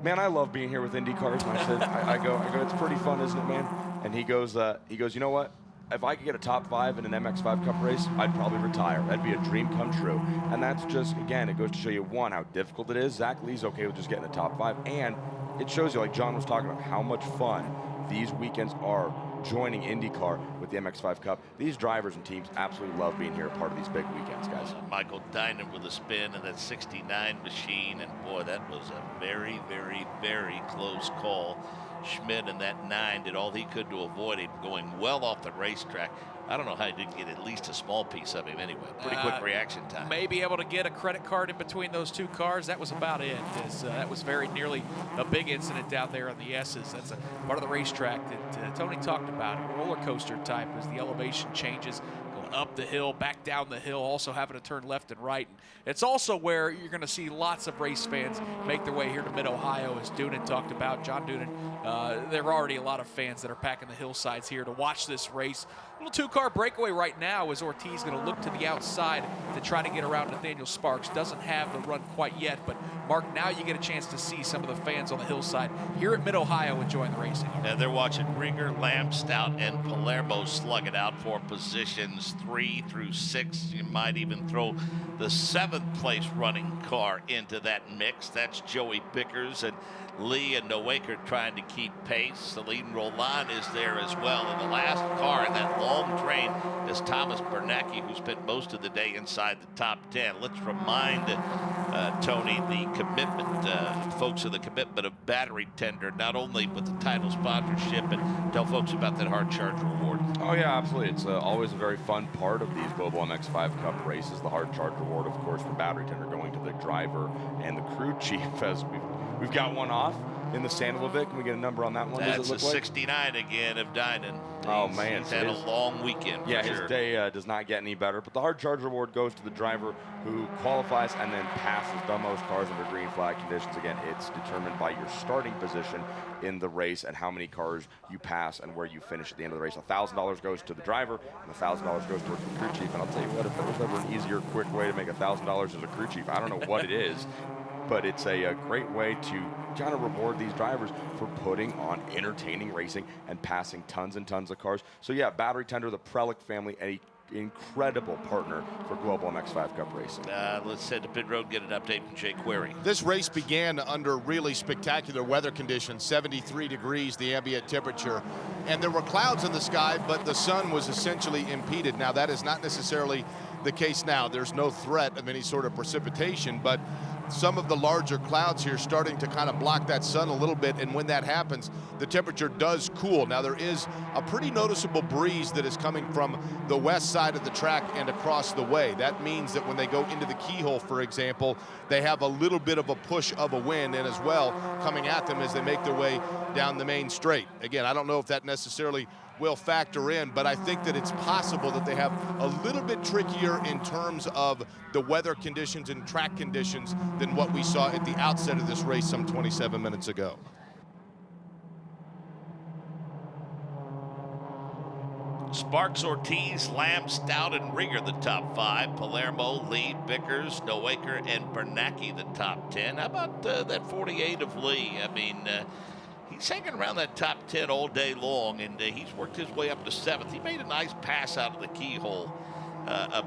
"Man, I love being here with IndyCars." And I said, I go, it's pretty fun, isn't it, man? And he goes, you know what? If I could get a top 5 in an MX-5 Cup race, I'd probably retire. That'd be a dream come true. And that's just, again, it goes to show you, one, how difficult it is. Zach Lee's okay with just getting a top 5, and it shows you, like John was talking about, how much fun these weekends are joining IndyCar with the MX-5 Cup. These drivers and teams absolutely love being here, a part of these big weekends, guys. Michael Dinan with a spin in that 69 machine, and boy, that was a very, very, very close call. Schmidt in that 9 did all he could to avoid him going well off the racetrack. I don't know how he didn't get at least a small piece of him anyway. Pretty quick reaction time. May be able to get a credit card in between those 2 cars. That was about it. That was very nearly a big incident down there on the S's. That's a part of the racetrack that Tony talked about. A roller coaster type as the elevation changes, going up the hill, back down the hill, also having to turn left and right. And it's also where you're going to see lots of race fans make their way here to Mid-Ohio, as Doonan talked about. John Doonan, there are already a lot of fans that are packing the hillsides here to watch this race. Little 2-car breakaway right now as Ortiz going to look to the outside to try to get around Nathaniel Sparks. Doesn't have the run quite yet, but Mark, now you get a chance to see some of the fans on the hillside here at Mid-Ohio enjoying the racing. And they're watching Reger, Lamb, Stout, and Palermo slug it out for positions 3 through 6. You might even throw the 7th place running car into that mix. That's Joey Bickers. And Lee and Nowaker trying to keep pace. Celine Roland is there as well. And the last car in that long train is Thomas Bernacki, who spent most of the day inside the top 10. Let's remind Tony the commitment, folks, of the commitment of Battery Tender, not only with the title sponsorship, but tell folks about that Hard Charger Award. Oh yeah, absolutely. It's always a very fun part of these Global MX-5 Cup races. The Hard Charger Award, of course, for Battery Tender going to the driver and the crew chief, as we've got one off in the Sandalovic. Can we get a number on that one? That's does it look a 69 again of Dynan. Oh, man. He's had a long weekend. Yeah, for his sure. day does not get any better. But the Hard Charger Award goes to the driver who qualifies and then passes the most cars under green flag conditions. Again, it's determined by your starting position in the race and how many cars you pass and where you finish at the end of the race. $1,000 goes to the driver and $1,000 goes towards the crew chief. And I'll tell you what, if there was ever an easier, quick way to make $1,000 as a crew chief, I don't know what it is. But it's a great way to kind of reward these drivers for putting on entertaining racing and passing tons and tons of cars. So yeah, Battery Tender, the Prelic family, an incredible partner for Global MX-5 Cup racing. Let's head to pit road, get an update from Jay Query. This race began under really spectacular weather conditions, 73 degrees, the ambient temperature. And there were clouds in the sky, but the sun was essentially impeded. Now, that is not necessarily the case now. There's no threat of any sort of precipitation, but some of the larger clouds here starting to kind of block that sun a little bit, and when that happens, the temperature does cool. Now, there is a pretty noticeable breeze that is coming from the west side of the track and across the way. That means that when they go into the keyhole, for example, they have a little bit of a push of a wind and as well coming at them as they make their way down the main straight. Again, I don't know if that necessarily will factor in, but I think that it's possible that they have a little bit trickier in terms of the weather conditions and track conditions than what we saw at the outset of this race some 27 minutes ago. Sparks, Ortiz, Lamb, Stout, and Rieger the top 5. Palermo, Lee, Bickers, Nowaker, and Bernacki the top 10. How about that 48 of Lee? I mean, he's hanging around that top 10 all day long, and he's worked his way up to 7th. He made a nice pass out of the keyhole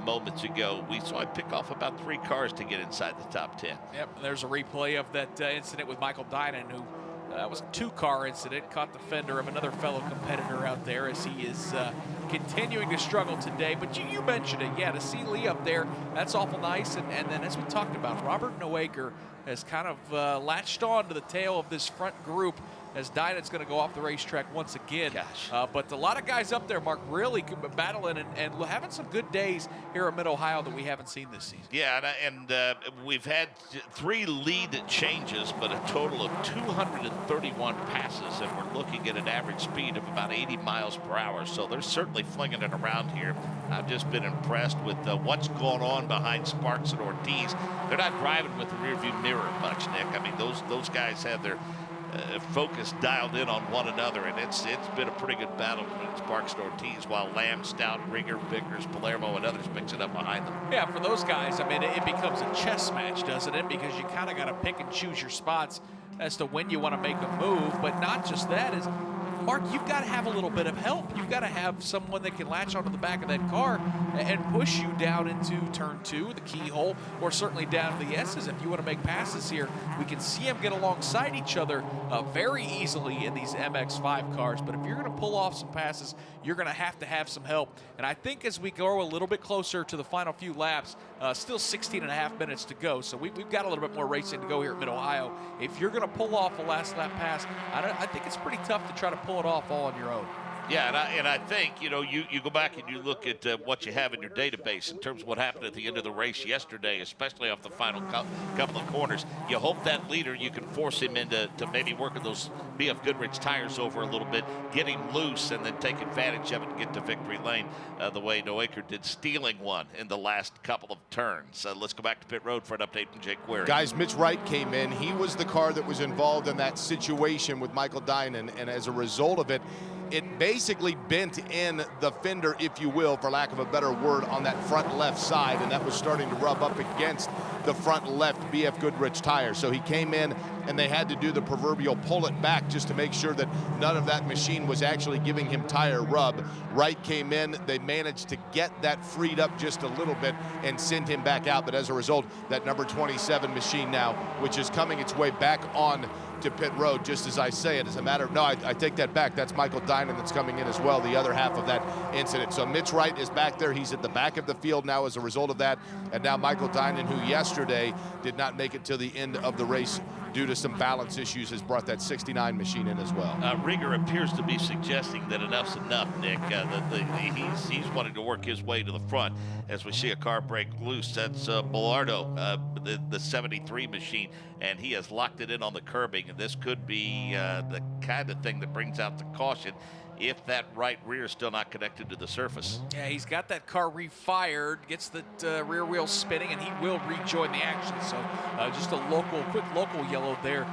moments ago. We saw him pick off about 3 cars to get inside the top 10. Yep, there's a replay of that incident with Michael Dynan, who was a 2-car incident, caught the fender of another fellow competitor out there as he is continuing to struggle today. But you mentioned it, yeah, to see Lee up there, that's awful nice. And then as we talked about, Robert Nowaker has kind of latched on to the tail of this front group as Dynan's going to go off the racetrack once again. Gosh. But a lot of guys up there, Mark, really battling and having some good days here at Mid-Ohio that we haven't seen this season. Yeah, and we've had 3 lead changes, but a total of 231 passes, and we're looking at an average speed of about 80 miles per hour. So they're certainly flinging it around here. I've just been impressed with what's going on behind Sparks and Ortiz. They're not driving with the rearview mirror much, Nick. I mean, those guys have their focus dialed in on one another, and it's been a pretty good battle between Sparks and Ortiz, while Lamb, Stout, Rieger, Vickers, Palermo, and others mix it up behind them. Yeah, for those guys, I mean, it becomes a chess match, doesn't it? Because you kind of got to pick and choose your spots as to when you want to make a move. But not just that, is Mark, you've got to have a little bit of help. You've got to have someone that can latch onto the back of that car and push you down into turn 2, the keyhole, or certainly down to the S's. If you want to make passes here, we can see them get alongside each other very easily in these MX-5 cars. But if you're going to pull off some passes, you're going to have some help. And I think as we go a little bit closer to the final few laps, still 16 and a half minutes to go, so we've got a little bit more racing to go here at Mid-Ohio. If you're going to pull off a last lap pass, I think it's pretty tough to try to pull it off all on your own. Yeah, and I think, you go back and you look at what you have in your database in terms of what happened at the end of the race yesterday, especially off the final couple of corners. You hope that leader, you can force him into maybe working those BF Goodrich tires over a little bit, get him loose, and then take advantage of it and get to victory lane the way Nowaker did, stealing one in the last couple of turns. Let's go back to pit road for an update from Jake Query. Guys, Mitch Wright came in. He was the car that was involved in that situation with Michael Dynan, and as a result of it, it basically bent in the fender, if you will, for lack of a better word, on that front left side, and that was starting to rub up against the front left BF Goodrich tire. So he came in, and they had to do the proverbial pull it back just to make sure that none of that machine was actually giving him tire rub. Wright came in. They managed to get that freed up just a little bit and send him back out. But as a result, that number 27 machine now, which is coming its way back on to pit road, just as I say it. As a matter of, no, I take that back. That's Michael Dinan that's coming in as well, the other half of that incident. So Mitch Wright is back there. He's at the back of the field now as a result of that. And now Michael Dinan, who yesterday did not make it to the end of the race due to some balance issues, has brought that 69 machine in as well. Rieger appears to be suggesting that enough's enough, Nick. He's wanting to work his way to the front as we see a car break loose. That's Bilardo, the 73 machine, and he has locked it in on the curbing, and this could be the kind of thing that brings out the caution if that right rear is still not connected to the surface. Yeah, he's got that car refired, gets the rear wheel spinning, and he will rejoin the action. So just a quick local yellow there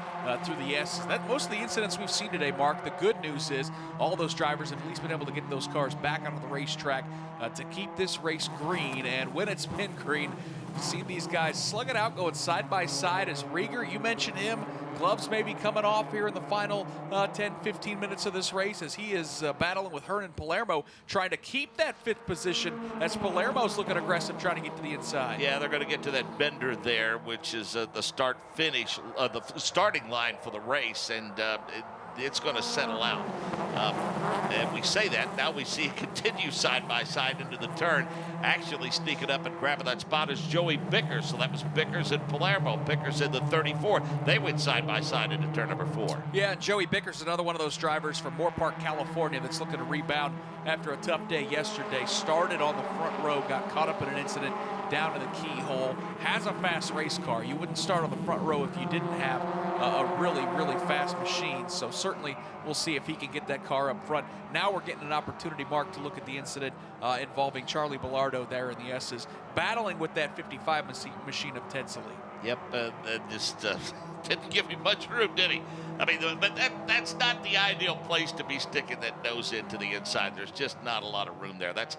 through the S's. Most of the incidents we've seen today, Mark, the good news is all those drivers have at least been able to get those cars back onto the racetrack to keep this race green. And when it's been green, we've seen these guys slug it out, going side by side. As Rieger, you mentioned him, gloves may be coming off here in the final 10, 15 minutes of this race as he is battling with Hernan Palermo, trying to keep that 5th position as Palermo's looking aggressive, trying to get to the inside. Yeah, they're going to get to that bender there, which is the start-finish, the starting line for the race, and it's going to settle out. And we say that, now we see it continue side by side into the turn. Actually sneaking up and grabbing that spot is Joey Bickers. So that was Bickers and Palermo. Bickers in the 34. They went side by side into turn number 4. Yeah, and Joey Bickers, another one of those drivers from Moore Park, California, that's looking to rebound after a tough day yesterday. Started on the front row, got caught up in an incident down to the keyhole. Has a fast race car. You wouldn't start on the front row if you didn't have a really, really fast machine. So certainly we'll see if he can get that car up front. Now we're getting an opportunity, Mark, to look at the incident involving Charlie Bilardo there in the S's, battling with that 55 machine of Ted Salee. Yep, just didn't give him much room, did he? I mean, but that's not the ideal place to be sticking that nose into the inside. There's just not a lot of room there. That's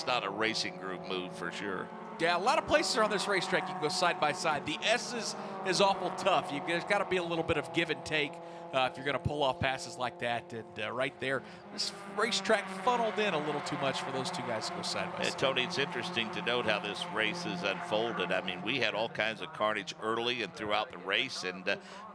not a racing group move for sure. Yeah, a lot of places on this racetrack you can go side by side. The S's is awful tough. There's got to be a little bit of give and take if you're going to pull off passes like that. And right there, this racetrack funneled in a little too much for those two guys to go side by side. Tony, it's interesting to note how this race has unfolded. I mean, we had all kinds of carnage early and throughout the race, and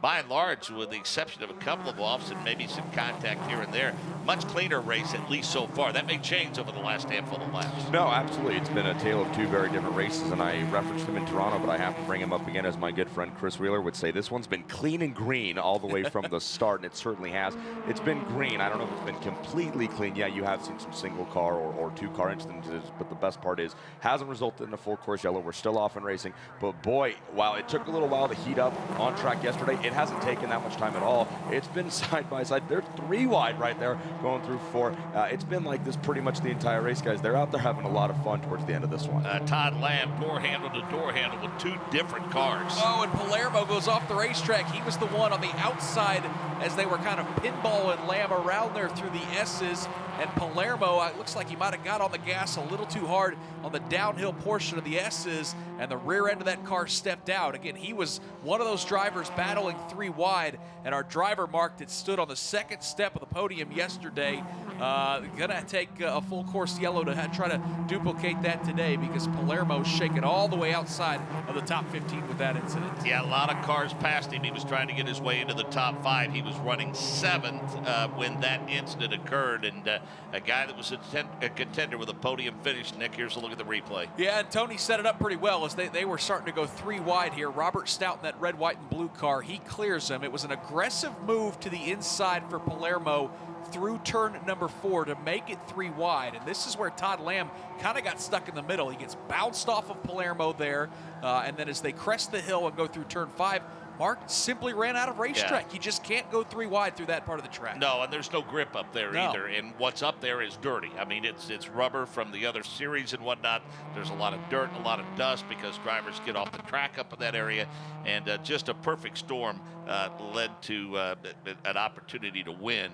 by and large, with the exception of a couple of offs and maybe some contact here and there, much cleaner race, at least so far. That may change over the last handful of laps. No, absolutely. It's been a tale of two very different races, and I referenced him in Toronto, but I have to bring him up again, as my good friend Chris Wheeler would say. This one's been clean and green all the way from the start, and it certainly has. It's been green. I don't know if it's been completely clean. Yeah, you have seen some single car or two car instances, but the best part is hasn't resulted in a full course yellow. We're still off in racing, but boy, while it took a little while to heat up on track yesterday, it hasn't taken that much time at all. It's been side by side. They're 3 wide right there going through 4. It's been like this pretty much the entire race, guys. They're out there having a lot of fun towards the end of this one. Todd Lamb, door handle to door handle with 2 different cars. Oh, and Palermo goes off the racetrack. He was the one on the outside as they were kind of pinballing Lamb around there through the S's. And Palermo, it looks like he might have got on the gas a little too hard on the downhill portion of the S's, and the rear end of that car stepped out. Again, he was one of those drivers battling 3 wide, and our driver marked it stood on the 2nd step of the podium yesterday. Gonna take a full course yellow to try to duplicate that today, because Palermo's shaking all the way outside of the top 15 with that incident. Yeah, a lot of cars passed him. He was trying to get his way into the top 5. He was running 7th when that incident occurred, and a guy that was a contender with a podium finish. Nick, here's a look at the replay. Yeah, and Tony set it up pretty well as they were starting to go 3 wide here. Robert Stout in that red, white, and blue car, he clears them. It was an aggressive move to the inside for Palermo through turn number 4 to make it 3 wide. And this is where Todd Lamb kind of got stuck in the middle. He gets bounced off of Palermo there. And then as they crest the hill and go through turn 5, Mark simply ran out of racetrack. Yeah. You just can't go 3 wide through that part of the track. No, and there's no grip up there either. And what's up there is dirty. I mean, it's rubber from the other series and whatnot. There's a lot of dirt and a lot of dust because drivers get off the track up in that area. And just a perfect storm led to an opportunity to win.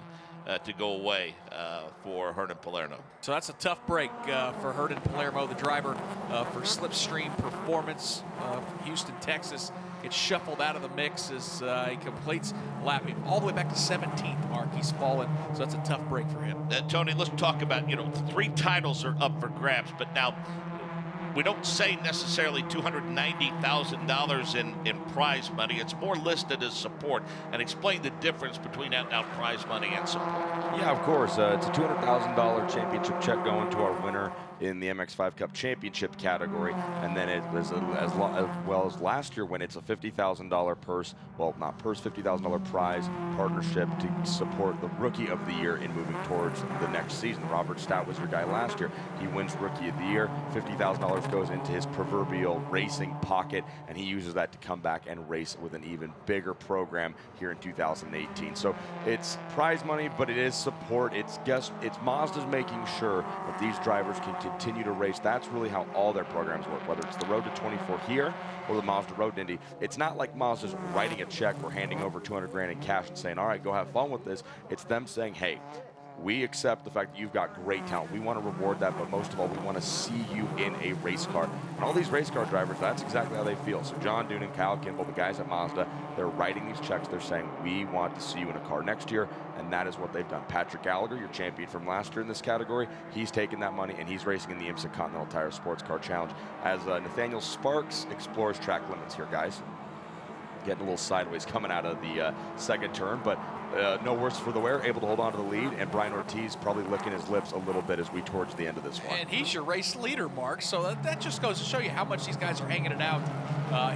To go away for Hernan Palermo. So that's a tough break for Hernan Palermo, the driver for Slipstream Performance from Houston, Texas. Gets shuffled out of the mix as he completes lapping all the way back to 17th, Mark. He's fallen, so that's a tough break for him. Tony, let's talk about, 3 titles are up for grabs, but now we don't say necessarily $290,000 in prize money. It's more listed as support. And explain the difference between out prize money and support. Yeah, of course. It's a $200,000 championship check going to our winner in the MX-5 Cup Championship category, and then it was as well as last year when it's a $50,000 purse, well, not purse, $50,000 prize partnership to support the Rookie of the Year in moving towards the next season. Robert Stout was your guy last year. He wins Rookie of the Year. $50,000 goes into his proverbial racing pocket, and he uses that to come back and race with an even bigger program here in 2018. So it's prize money, but it is support. It's Mazda's making sure that these drivers can continue to race. That's really how all their programs work, whether it's the Road to 24 here or the Mazda Road to Indy. It's not like Mazda's writing a check or handing over 200 grand in cash and saying, all right, go have fun with this. It's them saying, hey, we accept the fact that you've got great talent. We want to reward that, but most of all, we want to see you in a race car. And all these race car drivers, that's exactly how they feel. So John Doonan, Kyle Kimball, the guys at Mazda, they're writing these checks. They're saying, we want to see you in a car next year, and that is what they've done. Patrick Gallagher, your champion from last year in this category, he's taken that money, and he's racing in the IMSA Continental Tire Sports Car Challenge. As Nathaniel Sparks explores track limits here, guys. Getting a little sideways coming out of the second turn, but no worse for the wear, able to hold on to the lead, and Brian Ortiz probably licking his lips a little bit as we towards the end of this one. And he's your race leader, Mark, so that just goes to show you how much these guys are hanging it out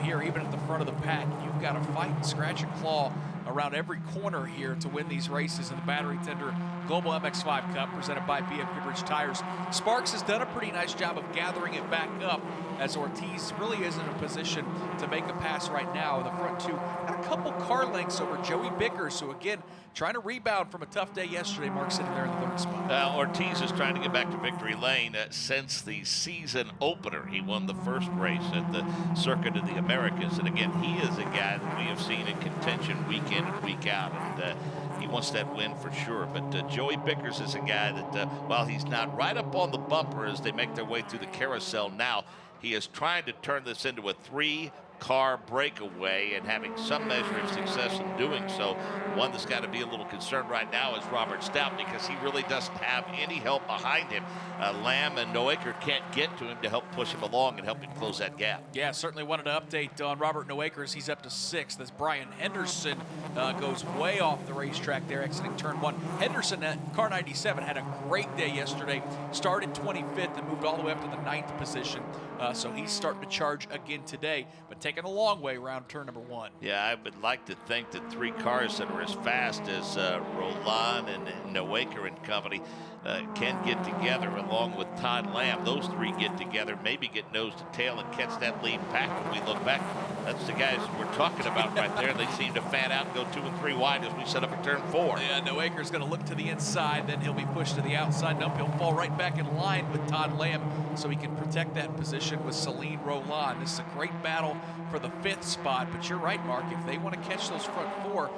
here, even at the front of the pack. You've got to fight and scratch and claw around every corner here to win these races in the Battery Tender Global MX-5 Cup presented by BF Goodrich Tires. Sparks has done a pretty nice job of gathering it back up as Ortiz really isn't in a position to make a pass right now. The front two got a couple car lengths over Joey Bickers, who again trying to rebound from a tough day yesterday. Mark sitting there in the third spot. Ortiz is trying to get back to victory lane since the season opener. He won the first race at the Circuit of the Americas, and again, he is a guy that we have seen in contention week in and week out, and he wants that win for sure. But Joey Bickers is a guy that, while he's not right up on the bumper as they make their way through the carousel now, he is trying to turn this into a three-car breakaway and having some measure of success in doing so. One that's got to be a little concerned right now is Robert Stout, because he really doesn't have any help behind him. Lamb and Noaker can't get to him to help push him along and help him close that gap. Yeah, certainly wanted to update on Robert Noakers. He's up to 6th as Brian Henderson goes way off the racetrack there, exiting turn 1. Henderson at car 97 had a great day yesterday. Started 25th and moved all the way up to the 9th position. So he's starting to charge again today, but taking a long way around turn number 1. Yeah, I would like to think that 3 cars that are as fast as Roland and Noaker and company can get together along with Todd Lamb. Those 3 get together, maybe get nose to tail and catch that lead pack when we look back. That's the guys we're talking about right there. They seem to fan out and go 2 and 3 wide as we set up a turn 4. Yeah, Noaker's going to look to the inside, then he'll be pushed to the outside. Nope, he'll fall right back in line with Todd Lamb so he can protect that position with Celine Roland. This is a great battle for the 5th spot, but you're right, Mark. If they want to catch those front 4,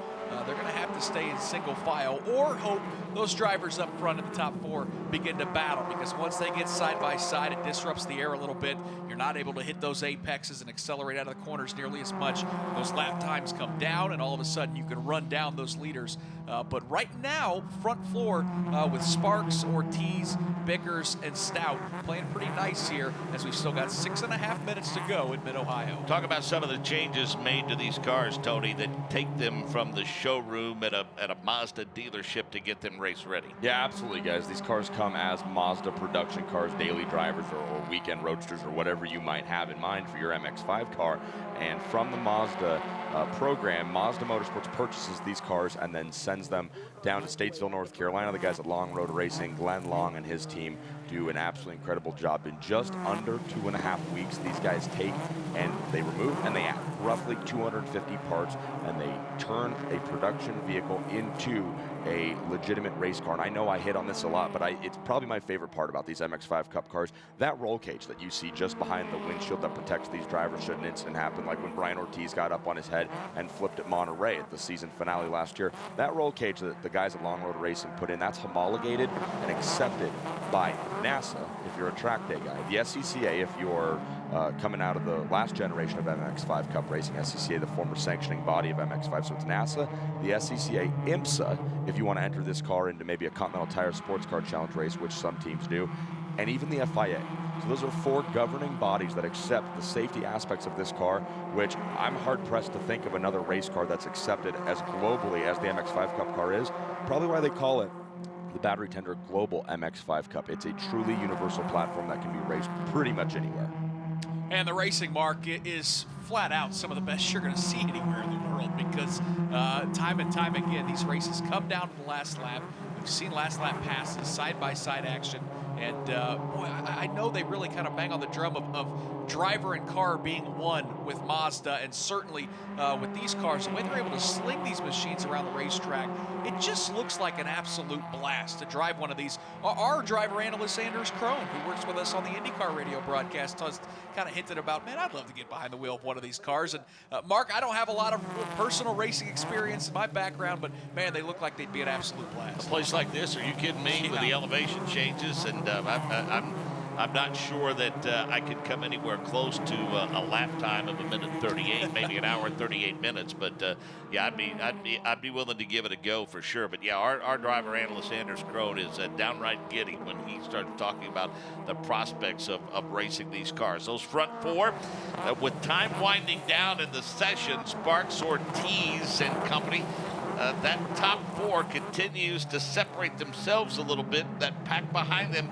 they're going to have to stay in single file or hope those drivers up front in the top 4 begin to battle, because once they get side by side, it disrupts the air a little bit. You're not able to hit those apexes and accelerate out of the corners nearly as much. Those lap times come down, and all of a sudden you can run down those leaders. But right now, front floor with Sparks, Ortiz, Bickers, and Stout playing pretty nice here as we've still got 6.5 minutes to go in Mid-Ohio. Talk about some of the changes made to these cars, Tony, that take them from the showroom at a Mazda dealership to get them race ready. Yeah, absolutely, guys. These cars come as Mazda production cars, daily drivers or weekend roadsters or whatever you might have in mind for your MX-5 car. And from the Mazda program, Mazda Motorsports purchases these cars and then sends them down to Statesville, North Carolina. The guys at Long Road Racing, Glenn Long and his team, do an absolutely incredible job. In just under 2.5 weeks, these guys take and they remove and they add roughly 250 parts, and they turn a production vehicle into a legitimate race car. And I know I hit on this a lot, but it's probably my favorite part about these MX-5 Cup cars. That roll cage that you see just behind the windshield that protects these drivers should an incident happen, like when Brian Ortiz got up on his head and flipped at Monterey at the season finale last year. That roll cage that the guys at Long Road Racing put in, that's homologated and accepted by NASA if you're a track day guy. The SCCA, if you're coming out of the last generation of MX-5 Cup racing, SCCA, the former sanctioning body of MX-5, so it's NASA, the SCCA, IMSA, if you want to enter this car into maybe a Continental Tire Sports Car Challenge race, which some teams do, and even the FIA. So those are 4 governing bodies that accept the safety aspects of this car, which I'm hard-pressed to think of another race car that's accepted as globally as the MX-5 Cup car is. Probably why they call it the Battery Tender Global MX-5 Cup. It's a truly universal platform that can be raced pretty much anywhere. And the racing market is flat out some of the best you're going to see anywhere in the world, because time and time again, these races come down to the last lap. We've seen last lap passes, side-by-side action. And boy, I know they really kind of bang on the drum of driver and car being one with Mazda, and certainly with these cars, the way they're able to sling these machines around the racetrack, it just looks like an absolute blast to drive one of these. Our driver analyst, Anders Krohn, who works with us on the IndyCar radio broadcast, has kind of hinted about, man, I'd love to get behind the wheel of one of these cars. And Mark, I don't have a lot of personal racing experience in my background, but man, they look like they'd be an absolute blast. A place like this, are you kidding me? Yeah. With the elevation changes, and I'm not sure that I could come anywhere close to a lap time of 1:38, maybe an hour and 38 minutes. But yeah, I'd be willing to give it a go for sure. But yeah, our driver analyst Anders Krohn is downright giddy when he starts talking about the prospects of racing these cars. Those front 4, with time winding down in the session, Sparks, Ortiz, and company. That top 4 continues to separate themselves a little bit. That pack behind them,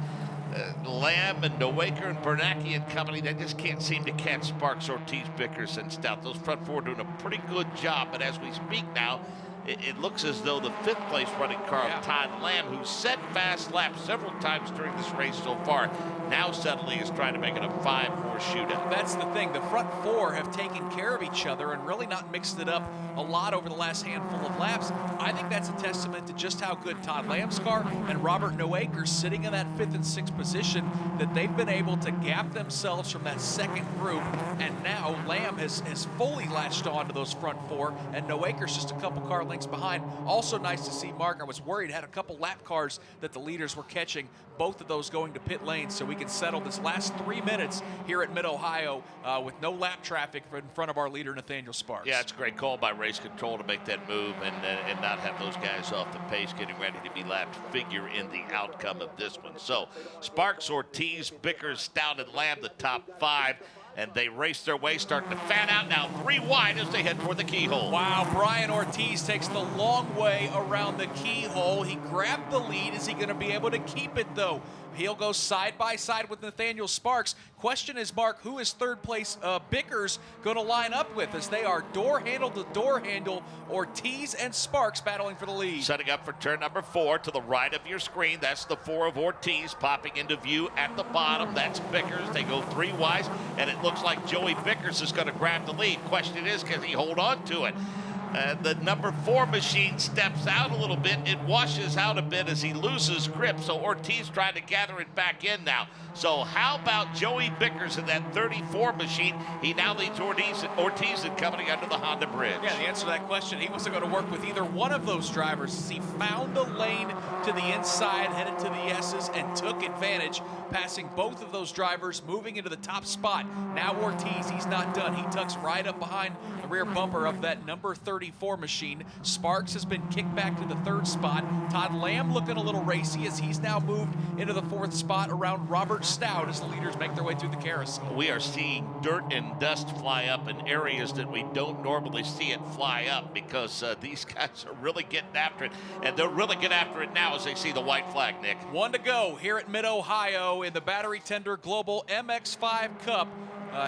Lamb and Nowaker and Bernanke and company, they just can't seem to catch Sparks, Ortiz, Bickers, and Stout. Those front 4 doing a pretty good job. But as we speak now, it looks as though the 5th place running car of Todd Lamb, who set fast laps several times during this race so far, now suddenly is trying to make it a 5-horse shootout. That's the thing. The front 4 have taken care of each other and really not mixed it up a lot over the last handful of laps. I think that's a testament to just how good Todd Lamb's car and Robert Nowaker, sitting in that 5th and 6th position, that they've been able to gap themselves from that second group. And now Lamb has fully latched on to those front 4, and Nowaker's just a couple car lengths behind. Also nice to see, Mark, I was worried, had a couple lap cars that the leaders were catching, both of those going to pit lane, so we can settle this last 3 minutes here at Mid-Ohio with no lap traffic in front of our leader, Nathaniel Sparks. Yeah, it's a great call by race control to make that move and not have those guys off the pace getting ready to be lapped figure in the outcome of this one. So Sparks, Ortiz, Bickers, Stout, and Lamb, the top 5. And they race their way, starting to fan out now 3 wide as they head toward the keyhole. Wow, Brian Ortiz takes the long way around the keyhole. He grabbed the lead. Is he going to be able to keep it, though? He'll go side by side with Nathaniel Sparks. Question is, Mark, who is 3rd place Bickers going to line up with, as they are door handle to door handle, Ortiz and Sparks battling for the lead. Setting up for turn number 4 to the right of your screen. That's the 4 of Ortiz popping into view at the bottom. That's Bickers. They go 3 wide, and it looks like Joey Bickers is going to grab the lead. Question is, can he hold on to it? The number 4 machine steps out a little bit. It washes out a bit as he loses grip, so Ortiz trying to gather it back in now. So how about Joey Bickers in that 34 machine? He now leads Ortiz and company under the Honda bridge. Yeah, the answer to that question, he wasn't going to work with either one of those drivers as he found a lane to the inside, headed to the S's, and took advantage, passing both of those drivers, moving into the top spot. Now Ortiz, he's not done. He tucks right up behind the rear bumper of that number 34 machine. Sparks has been kicked back to the 3rd spot. Todd Lamb looking a little racy as he's now moved into the 4th spot around Robert Stout as the leaders make their way through the carousel. We are seeing dirt and dust fly up in areas that we don't normally see it fly up, because these guys are really getting after it, and they'll really get after it now as they see the white flag, Nick. 1 to go here at Mid-Ohio in the Battery Tender Global MX-5 Cup.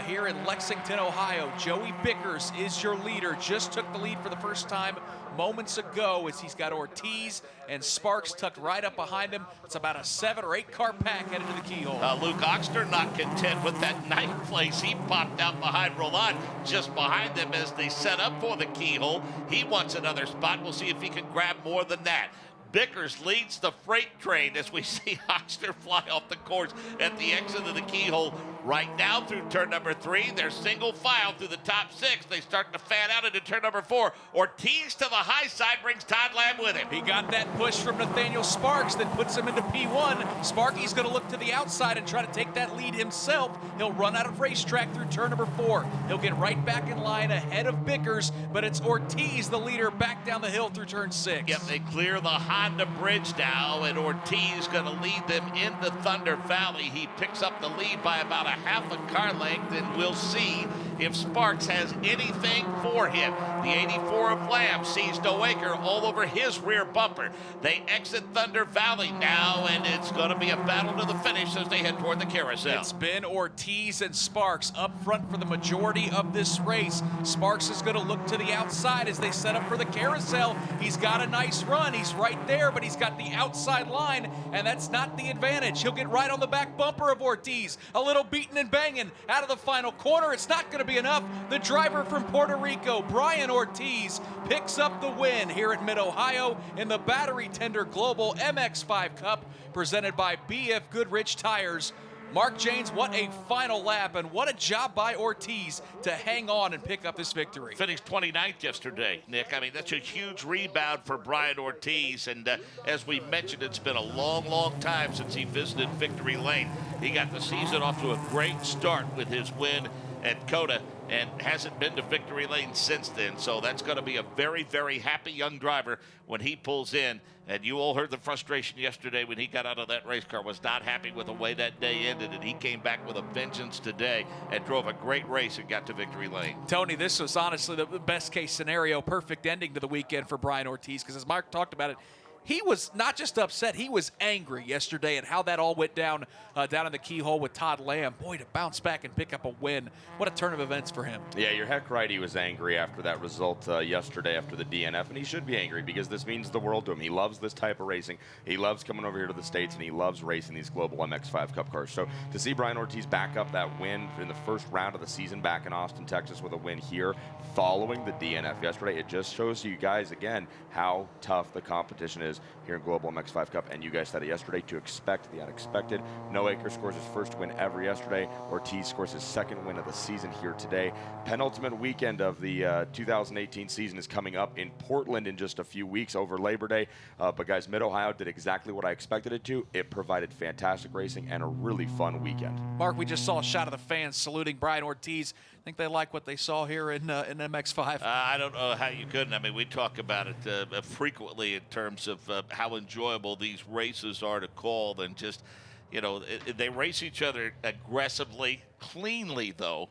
Here in Lexington, Ohio, Joey Bickers is your leader. Just took the lead for the first time moments ago as he's got Ortiz and Sparks tucked right up behind him. It's about a 7 or 8 car pack headed to the keyhole. Luke Oxter not content with that 9th place. He popped out behind Roland, just behind them as they set up for the keyhole. He wants another spot. We'll see if he can grab more than that. Bickers leads the freight train as we see Oxter fly off the course at the exit of the keyhole. Right now through turn number 3, they're single file through the top 6. They start to fan out into turn number 4. Ortiz to the high side brings Todd Lamb with him. He got that push from Nathaniel Sparks that puts him into P1. Sparky's going to look to the outside and try to take that lead himself. He'll run out of racetrack through turn number 4. He'll get right back in line ahead of Bickers, but it's Ortiz, the leader, back down the hill through turn 6. Yep, they clear the high on the bridge now, and Ortiz going to lead them into Thunder Valley. He picks up the lead by about a half a car length, and we'll see if Sparks has anything for him. The 84 of Lamb sees Noaker all over his rear bumper. They exit Thunder Valley now, and it's going to be a battle to the finish as they head toward the carousel. It's been Ortiz and Sparks up front for the majority of this race. Sparks is going to look to the outside as they set up for the carousel. He's got a nice run. He's right there, but he's got the outside line, and that's not the advantage. He'll get right on the back bumper of Ortiz. A little beating and banging out of the final corner. It's not going to be enough. The driver from Puerto Rico, Brian Ortiz, picks up the win here at Mid-Ohio in the Battery Tender Global MX-5 Cup presented by BF Goodrich Tires. Mark Janes, what a final lap, and what a job by Ortiz to hang on and pick up this victory. Finished 29th yesterday, Nick. I mean, that's a huge rebound for Brian Ortiz, and as we mentioned, it's been a long, long time since he visited Victory Lane. He got the season off to a great start with his win at COTA and hasn't been to Victory Lane since then. So that's going to be a very, very happy young driver when he pulls in. And you all heard the frustration yesterday when he got out of that race car, was not happy with the way that day ended, and he came back with a vengeance today and drove a great race and got to Victory Lane. Tony, this was honestly the best case scenario, perfect ending to the weekend for Brian Ortiz, because as Mark talked about it, he was not just upset, he was angry yesterday at how that all went down down in the keyhole with Todd Lamb. Boy, to bounce back and pick up a win. What a turn of events for him. Yeah, you're heck right. He was angry after that result yesterday after the DNF, and he should be angry because this means the world to him. He loves this type of racing. He loves coming over here to the States, and he loves racing these global MX-5 Cup cars. So to see Brian Ortiz back up that win in the first round of the season back in Austin, Texas with a win here following the DNF yesterday, it just shows you guys, again, how tough the competition is here in Global MX-5 Cup, and you guys said it yesterday, to expect the unexpected. Noaker scores his first win ever yesterday. Ortiz scores his second win of the season here today. Penultimate weekend of the 2018 season is coming up in Portland in just a few weeks over Labor Day. But guys, Mid-Ohio did exactly what I expected it to. It provided fantastic racing and a really fun weekend. Mark, we just saw a shot of the fans saluting Brian Ortiz. I think they like what they saw here in MX-5. I don't know how you couldn't. I mean, we talk about it frequently in terms of how enjoyable these races are to call, and just, you know, they race each other aggressively, cleanly though.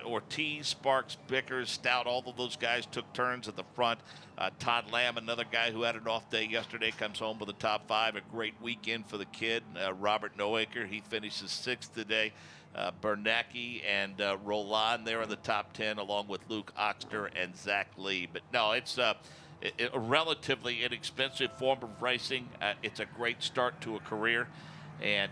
Ortiz, Sparks, Bickers, Stout, all of those guys took turns at the front. Todd Lamb, another guy who had an off day yesterday, comes home with a top 5. A great weekend for the kid. Robert Noaker, he finishes 6th today. Bernacki and Roland there in the top 10, along with Luke Oxter and Zach Lee. But no, it's a relatively inexpensive form of racing. It's a great start to a career. And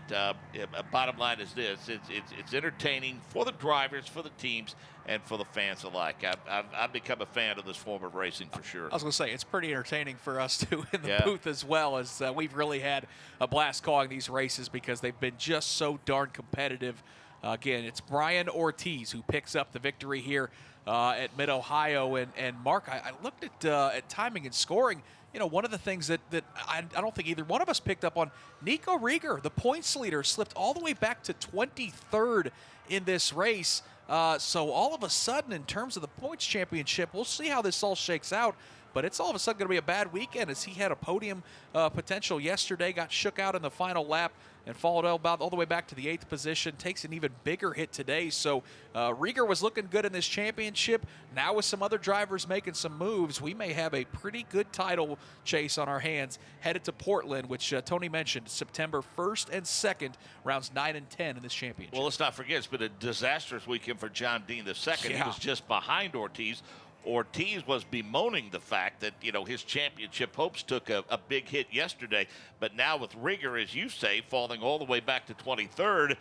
bottom line is this: it's entertaining for the drivers, for the teams, and for the fans alike. I've become a fan of this form of racing for sure. I was going to say, it's pretty entertaining for us too in the booth as well, as we've really had a blast calling these races because they've been just so darn competitive. Again, it's Brian Ortiz who picks up the victory here at Mid-Ohio. And Mark, I looked at timing and scoring. You know, one of the things that I don't think either one of us picked up on, Nico Rieger, the points leader, slipped all the way back to 23rd in this race. So all of a sudden, in terms of the points championship, we'll see how this all shakes out. But it's all of a sudden going to be a bad weekend, as he had a podium potential yesterday, got shook out in the final lap, and followed all the way back to the 8th position. Takes an even bigger hit today. So Rieger was looking good in this championship. Now with some other drivers making some moves, we may have a pretty good title chase on our hands headed to Portland, which Tony mentioned, September 1st and 2nd, rounds 9 and 10 in this championship. Well, let's not forget, it's been a disastrous weekend for John Dean II. Yeah. He was just behind Ortiz. Ortiz was bemoaning the fact that, you know, his championship hopes took a big hit yesterday. But now with Rieger, as you say, falling all the way back to 23rd,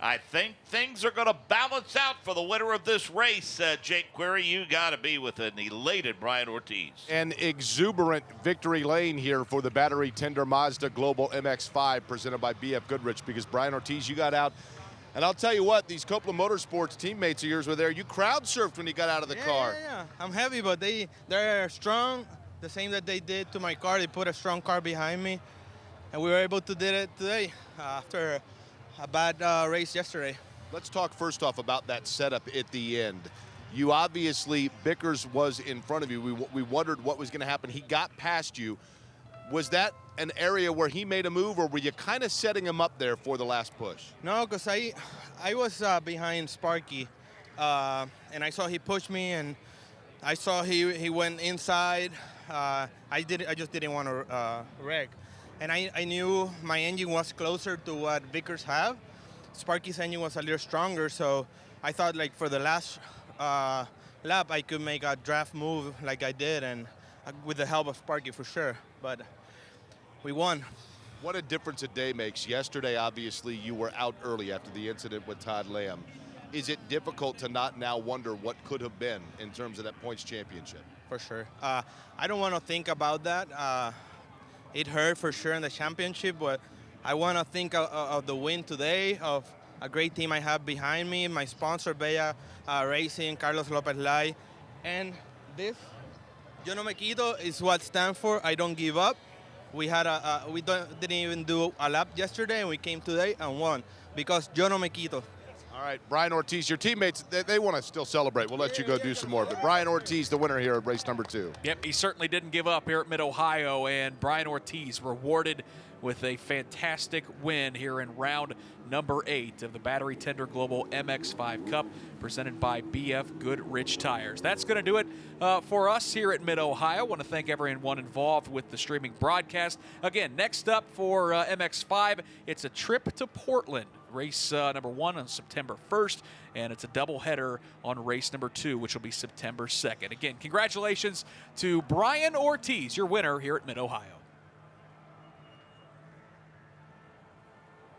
I think things are going to balance out for the winner of this race. Jake Query, you got to be with an elated Brian Ortiz. An exuberant victory lane here for the Battery Tender Mazda Global MX-5 presented by BF Goodrich, because Brian Ortiz, you got out. And I'll tell you what, these Copeland Motorsports teammates of yours were there. You crowd surfed when you got out of the car. Yeah. I'm happy, but they're strong. The same that they did to my car. They put a strong car behind me, and we were able to do it today after a bad race yesterday. Let's talk first off about that setup at the end. You obviously, Bickers was in front of you. We wondered what was going to happen. He got past you. Was that an area where he made a move, or were you kind of setting him up there for the last push? No, because I was behind Sparky, and I saw he pushed me, and I saw he went inside. I just didn't want to wreck, and I knew my engine was closer to what Vickers have. Sparky's engine was a little stronger, so I thought like for the last lap I could make a draft move like I did, and with the help of Sparky for sure. But we won. What a difference a day makes. Yesterday, obviously, you were out early after the incident with Todd Lamb. Is it difficult to not now wonder what could have been in terms of that points championship? For sure. I don't want to think about that. It hurt for sure in the championship, but I want to think of the win today, of a great team I have behind me, my sponsor, Bella Racing, Carlos Lopez Lai, and this, Yo no me quito, is what stands for I don't give up. We had didn't even do a lap yesterday, and we came today and won because Yo no me quito. All right, Brian Ortiz, your teammates, they want to still celebrate. We'll let you go do some more. But Brian Ortiz, the winner here at race number 2. Yep, he certainly didn't give up here at Mid-Ohio, and Brian Ortiz rewarded with a fantastic win here in round number 8 of the Battery Tender Global MX-5 Cup presented by BF Goodrich Tires. That's going to do it for us here at Mid-Ohio. I want to thank everyone involved with the streaming broadcast. Again, next up for MX-5, it's a trip to Portland. Race number 1 on September 1st, and it's a doubleheader on race number 2, which will be September 2nd. Again, congratulations to Brian Ortiz, your winner here at Mid-Ohio.